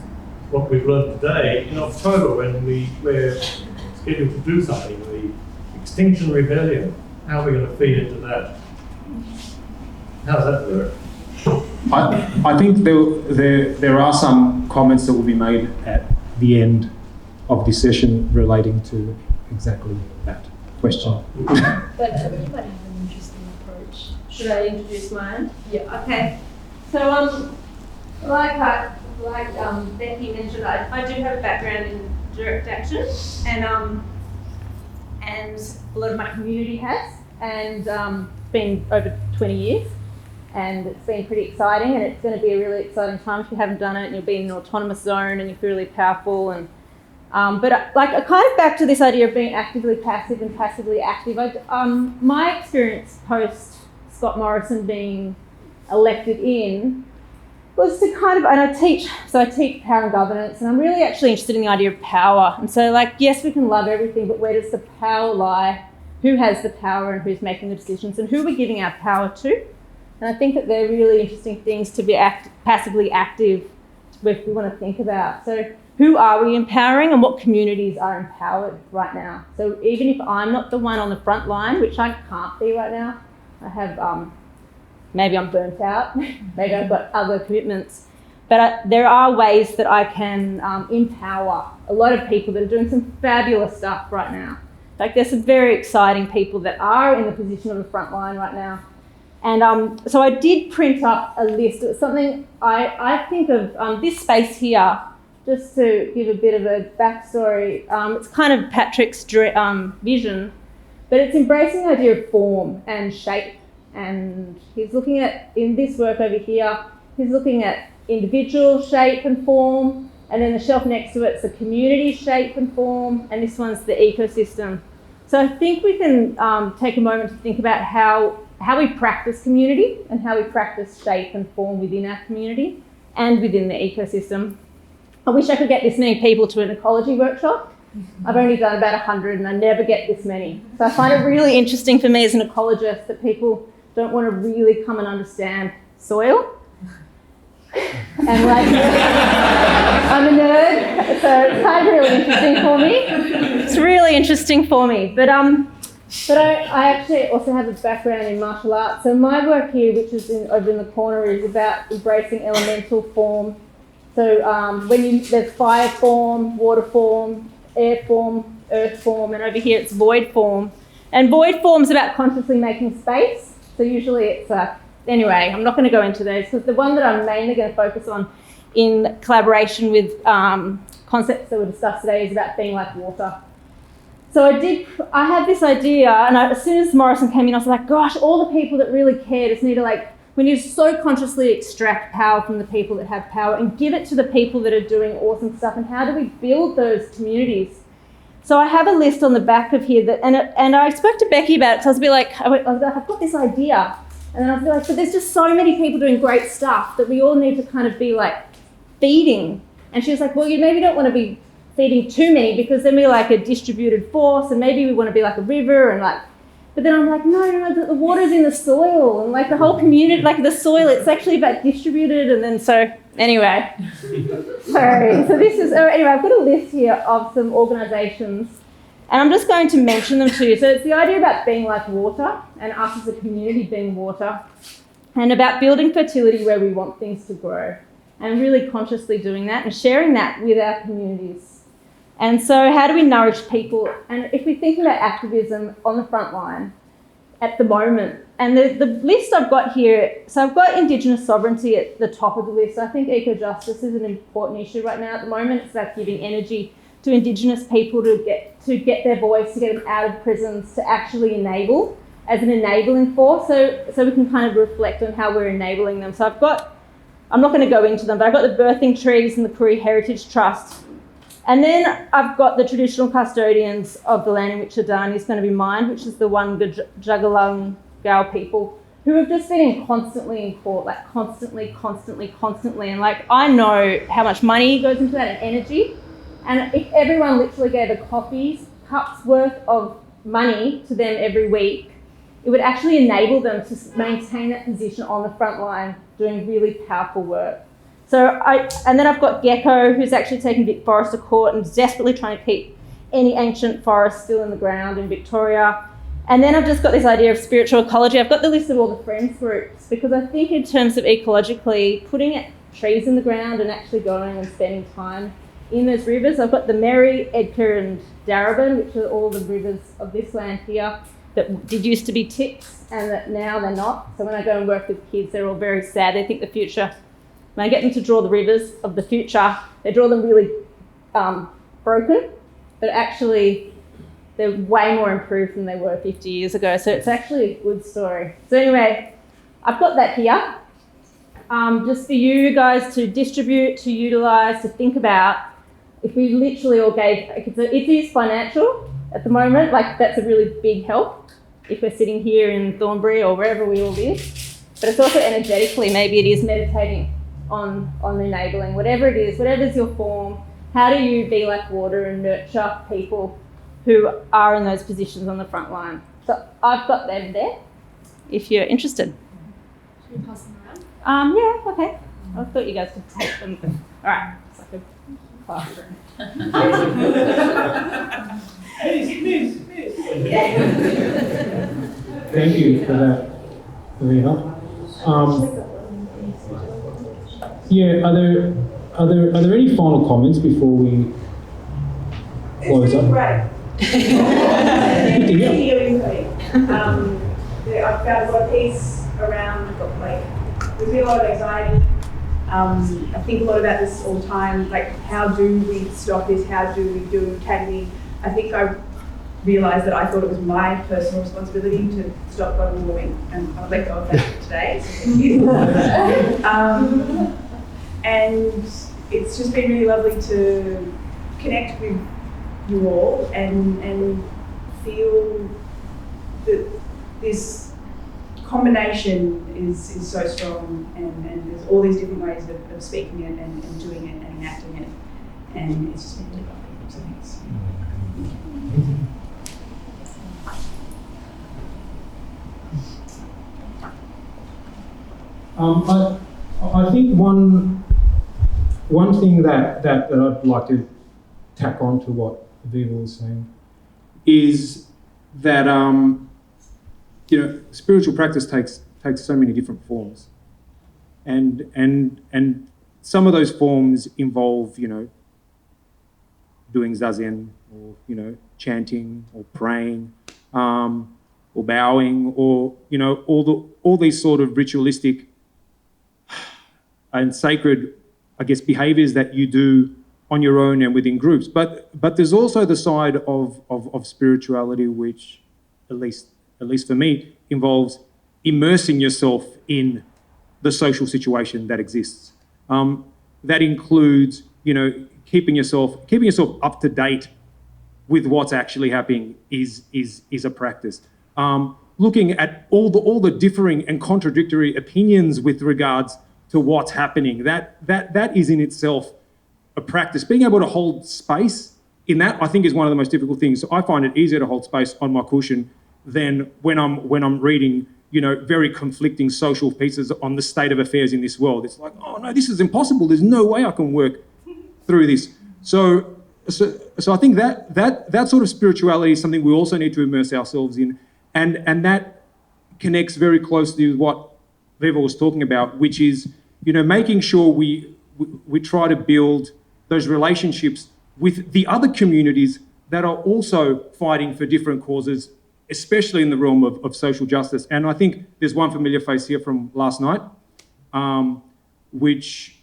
what we've learned today in October when we're scheduled to do something, the Extinction Rebellion? How are we going to feed into that? How does that work? I think there are some comments that will be made at the end of this session relating to exactly that question. But everybody might have an interesting approach. Should I introduce mine? Yeah. Okay. So like Becky mentioned, I do have a background in direct action, and a lot of my community has, and it's been over 20 years, and it's been pretty exciting, and it's going to be a really exciting time if you haven't done it, and you'll be in an autonomous zone, and you feel really powerful, and but kind of back to this idea of being actively passive and passively active. My experience post Scott Morrison being elected in was to kind of, and I teach power and governance, and I'm really actually interested in the idea of power. And so yes, we can love everything, but where does the power lie? Who has the power and who's making the decisions, and who are we giving our power to? And I think that they're really interesting things to be passively active if we want to think about. So who are we empowering, and what communities are empowered right now? So even if I'm not the one on the front line, which I can't be right now, I have, maybe I'm burnt out, maybe I've got other commitments, but there are ways that I can empower a lot of people that are doing some fabulous stuff right now. There's some very exciting people that are in the position of the front line right now. And so I did print up a list. It was something I think of this space here, just to give a bit of a backstory. It's kind of Patrick's vision, but it's embracing the idea of form and shape. And he's looking at, in this work over here, he's looking at individual shape and form, and then the shelf next to it's the community shape and form, and this one's the ecosystem. So I think we can take a moment to think about how we practice community and how we practice shape and form within our community and within the ecosystem. I wish I could get this many people to an ecology workshop. I've only done about 100 and I never get this many. So I find it really interesting for me as an ecologist that people don't want to really come and understand soil. And I'm a nerd, so it's kind of really interesting for me. It's really interesting for me. But I actually also have a background in martial arts. So my work here, which is over in the corner, is about embracing elemental form. So there's fire form, water form, air form, earth form, and over here it's void form. And void form is about consciously making space. So usually it's anyway, I'm not going to go into those, because the one that I'm mainly going to focus on in collaboration with concepts that were discussed today is about being like water. So I had this idea, and as soon as Morrison came in, I was like, gosh, all the people that really care just need to we need to so consciously extract power from the people that have power and give it to the people that are doing awesome stuff, and how do we build those communities? So I have a list on the back of here and I spoke to Becky about it, so I was a bit like, I've got this idea. And then I was like, but there's just so many people doing great stuff that we all need to kind of be feeding. And she was like, well, you maybe don't want to be feeding too many, because then we're like a distributed force, and maybe we want to be like a river and but then I'm like, no, the water's in the soil, and the whole community, the soil, it's actually about distributed. And then anyway, sorry. So anyway, I've got a list here of some organisations, and I'm just going to mention them to you. So it's the idea about being like water, and us as a community being water, and about building fertility where we want things to grow, and really consciously doing that and sharing that with our communities. And so how do we nourish people? And if we think about activism on the front line at the moment, and the list I've got here, so I've got Indigenous sovereignty at the top of the list. I think eco-justice is an important issue right now at the moment. It's about giving energy to Indigenous people to get their voice, to get them out of prisons, to actually enable as an enabling force. So we can kind of reflect on how we're enabling them. So I'm not going to go into them, but I've got the birthing trees and the Koori Heritage Trust. And then I've got the traditional custodians of the land in which Adani is going to be mined, which is the Wangarajagalung Gal people, who have just been constantly in court, constantly. And I know how much money goes into that and energy. And if everyone literally gave a coffee cup's worth of money to them every week, it would actually enable them to maintain that position on the front line doing really powerful work. And then I've got Gecko, who's actually taken Vic Forest to court and is desperately trying to keep any ancient forest still in the ground in Victoria. And then I've just got this idea of spiritual ecology. I've got the list of all the friends groups, because I think in terms of ecologically, putting trees in the ground and actually going and spending time in those rivers, I've got the Merry, Edgar and Darebin, which are all the rivers of this land here that did used to be tips and that now they're not. So when I go and work with kids, they're all very sad. They think the future, when I get them to draw the rivers of the future, they draw them really broken, but actually they're way more improved than they were 50 years ago. So it's actually a good story. So anyway, I've got that here. Just for you guys to distribute, to utilise, to think about. If we literally all gave, it is financial at the moment, like that's a really big help if we're sitting here in Thornbury or wherever we all live. But it's also energetically, maybe it is meditating on enabling, whatever it is, whatever's your form. How do you be like water and nurture people who are in those positions on the front line? So I've got them there, if you're interested. Should we pass them around? Yeah, okay. I thought you guys could take them. All right, it's like a classroom. Thank you for that, Lavina. Yeah, are there any final comments before we close up? Great. Good to hear. I've found a lot of peace around, like, there's been a lot of anxiety. I think a lot about this all the time, like, how do we stop this? How do we do, can we? I think I realised that I thought it was my personal responsibility to stop global warming, and I've let go of that today, so thank you. And it's just been really lovely to connect with you all and feel that this combination is so strong, and there's all these different ways of speaking it and doing it and enacting it, and it's just been really lovely. So thanks. I think one thing that I'd like to tack on to what Aviva was saying is that spiritual practice takes so many different forms, and some of those forms involve doing zazen, or chanting, or praying, or bowing, or all these sort of ritualistic and sacred, I guess, behaviours that you do on your own and within groups. But there's also the side of spirituality, which, at least for me, involves immersing yourself in the social situation that exists. That includes, keeping yourself up to date with what's actually happening is a practice. Looking at all the differing and contradictory opinions with regards to what's happening, that is in itself a practice. Being able to hold space in that, I think, is one of the most difficult things. So I find it easier to hold space on my cushion than when I'm reading, very conflicting social pieces on the state of affairs in this world. It's like, oh no, this is impossible. There's no way I can work through this. So I think that sort of spirituality is something we also need to immerse ourselves in, and that connects very closely with what Viva was talking about, which is, making sure we try to build those relationships with the other communities that are also fighting for different causes, especially in the realm of social justice. And I think there's one familiar face here from last night, which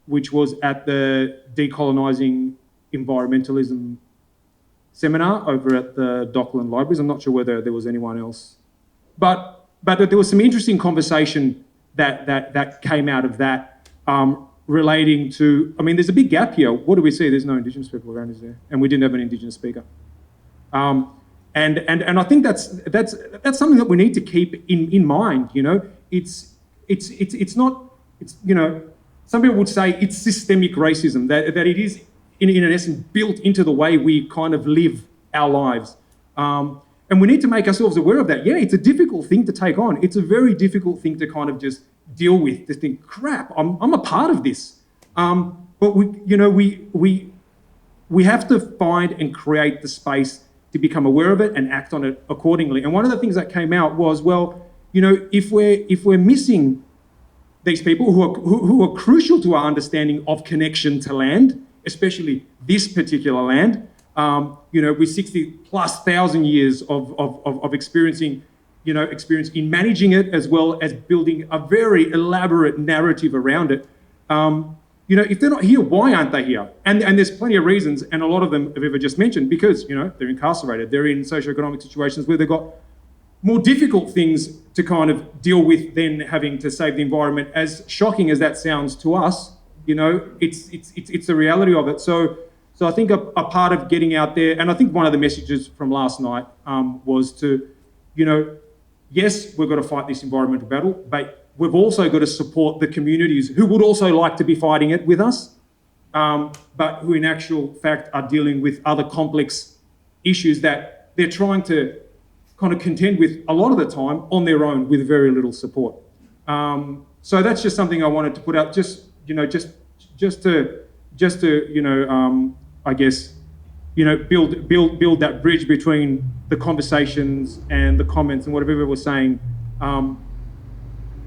was at the Decolonising Environmentalism seminar over at the Dockland Libraries. I'm not sure whether there was anyone else, but there was some interesting conversation that came out of that, relating to, there's a big gap here. What do we see? There's no Indigenous people around, is there? And we didn't have an Indigenous speaker. And I think that's something that we need to keep in mind. It's not, some people would say it's systemic racism, that it is in essence built into the way we kind of live our lives. And we need to make ourselves aware of that. Yeah, it's a difficult thing to take on. It's a very difficult thing to kind of just deal with, to think, crap, I'm a part of this. But we have to find and create the space to become aware of it and act on it accordingly. And one of the things that came out was, if we're missing these people who are crucial to our understanding of connection to land especially this particular land, with 60,000+ years of experiencing, experience in managing it, as well as building a very elaborate narrative around it. If they're not here, why aren't they here? And there's plenty of reasons, and a lot of them have Eva just mentioned, because, they're incarcerated, they're in socioeconomic situations where they've got more difficult things to kind of deal with than having to save the environment. As shocking as that sounds to us, it's the reality of it. So I think a part of getting out there, and I think one of the messages from last night was to, yes, we've got to fight this environmental battle, but we've also got to support the communities who would also like to be fighting it with us, but who in actual fact are dealing with other complex issues that they're trying to kind of contend with a lot of the time on their own with very little support. So that's just something I wanted to put out, just to I guess, build that bridge between the conversations and the comments and whatever we're saying,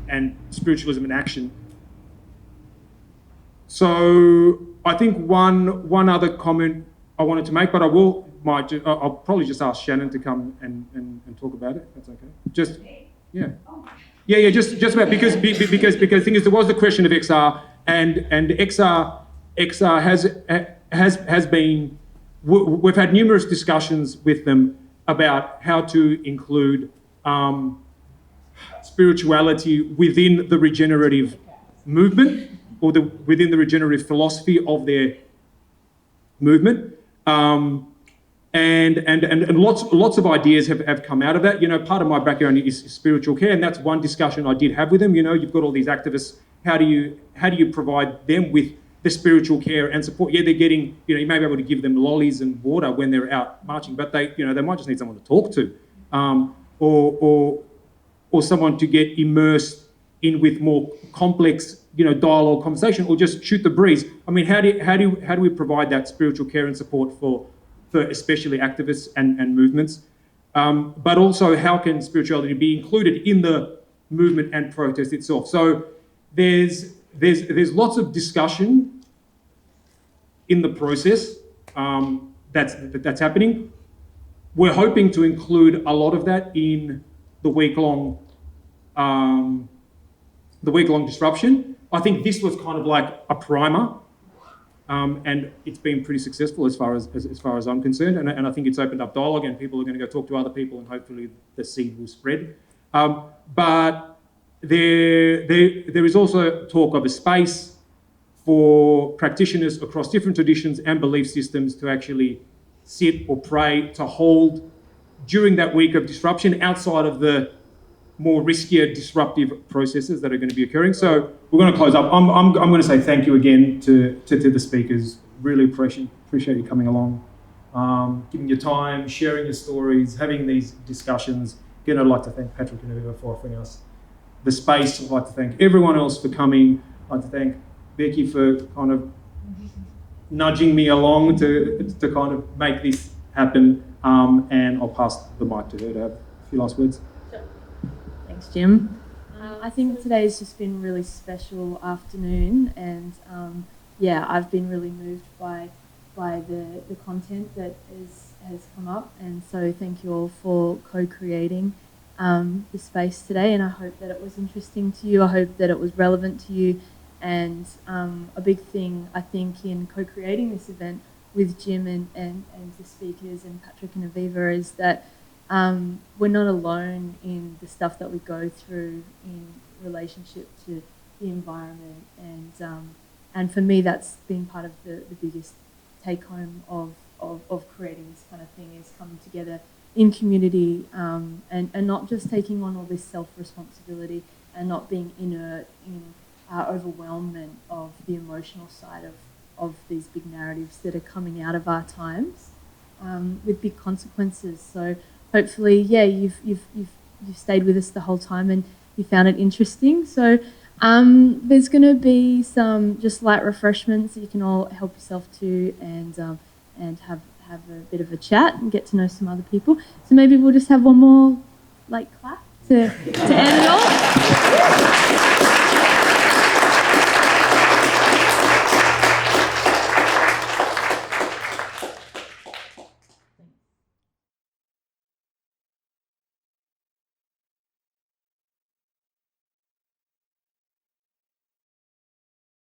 and spiritualism in action. So I think one other comment I wanted to make, but I'll probably just ask Shannon to come and talk about it. That's okay. Just about because the thing is, there was the question of XR, and XR has been. We've had numerous discussions with them about how to include spirituality within the regenerative movement, or within the regenerative philosophy of their movement. And lots of ideas have come out of that. Part of my background is spiritual care, and that's one discussion I did have with them. You've got all these activists. How do you provide them with the spiritual care and support? Yeah, they're getting, you may be able to give them lollies and water when they're out marching, but they might just need someone to talk to, or someone to get immersed in with more complex, dialogue, conversation, or just shoot the breeze. I mean, how do we provide that spiritual care and support for especially activists and movements? But also, how can spirituality be included in the movement and protest itself? So there's lots of discussion in the process that's happening. We're hoping to include a lot of that in the week-long disruption. I think this was kind of like a primer, and it's been pretty successful as far as I'm concerned. And I think it's opened up dialogue, and people are going to go talk to other people, and hopefully the seed will spread. But there is also talk of a space for practitioners across different traditions and belief systems to actually sit or pray, to hold during that week of disruption outside of the more riskier disruptive processes that are going to be occurring. So we're going to close up. I'm going to say thank you again to the speakers. Really appreciate you coming along, giving your time, sharing your stories, having these discussions. Again, I'd like to thank Patrick and Ueda for offering us the space. I'd like to thank everyone else for coming. I'd like to thank Becky for kind of nudging me along to kind of make this happen. And I'll pass the mic to her to have a few last words. Thanks, Jim. I think today's just been a really special afternoon, and I've been really moved by the content that has come up, and so thank you all for co-creating the space today, and I hope that it was interesting to you. I hope that it was relevant to you, and a big thing I think in co-creating this event with Jim and the speakers and Patrick and Aviva is that we're not alone in the stuff that we go through in relationship to the environment, and for me that's been part of the biggest take home of creating this kind of thing, is coming together in community, and not just taking on all this self-responsibility and not being inert in our overwhelmment of the emotional side of these big narratives that are coming out of our times with big consequences. So hopefully, you've stayed with us the whole time and you found it interesting. So there's going to be some just light refreshments that you can all help yourself to, and have a bit of a chat and get to know some other people. So maybe we'll just have one more clap to end it all.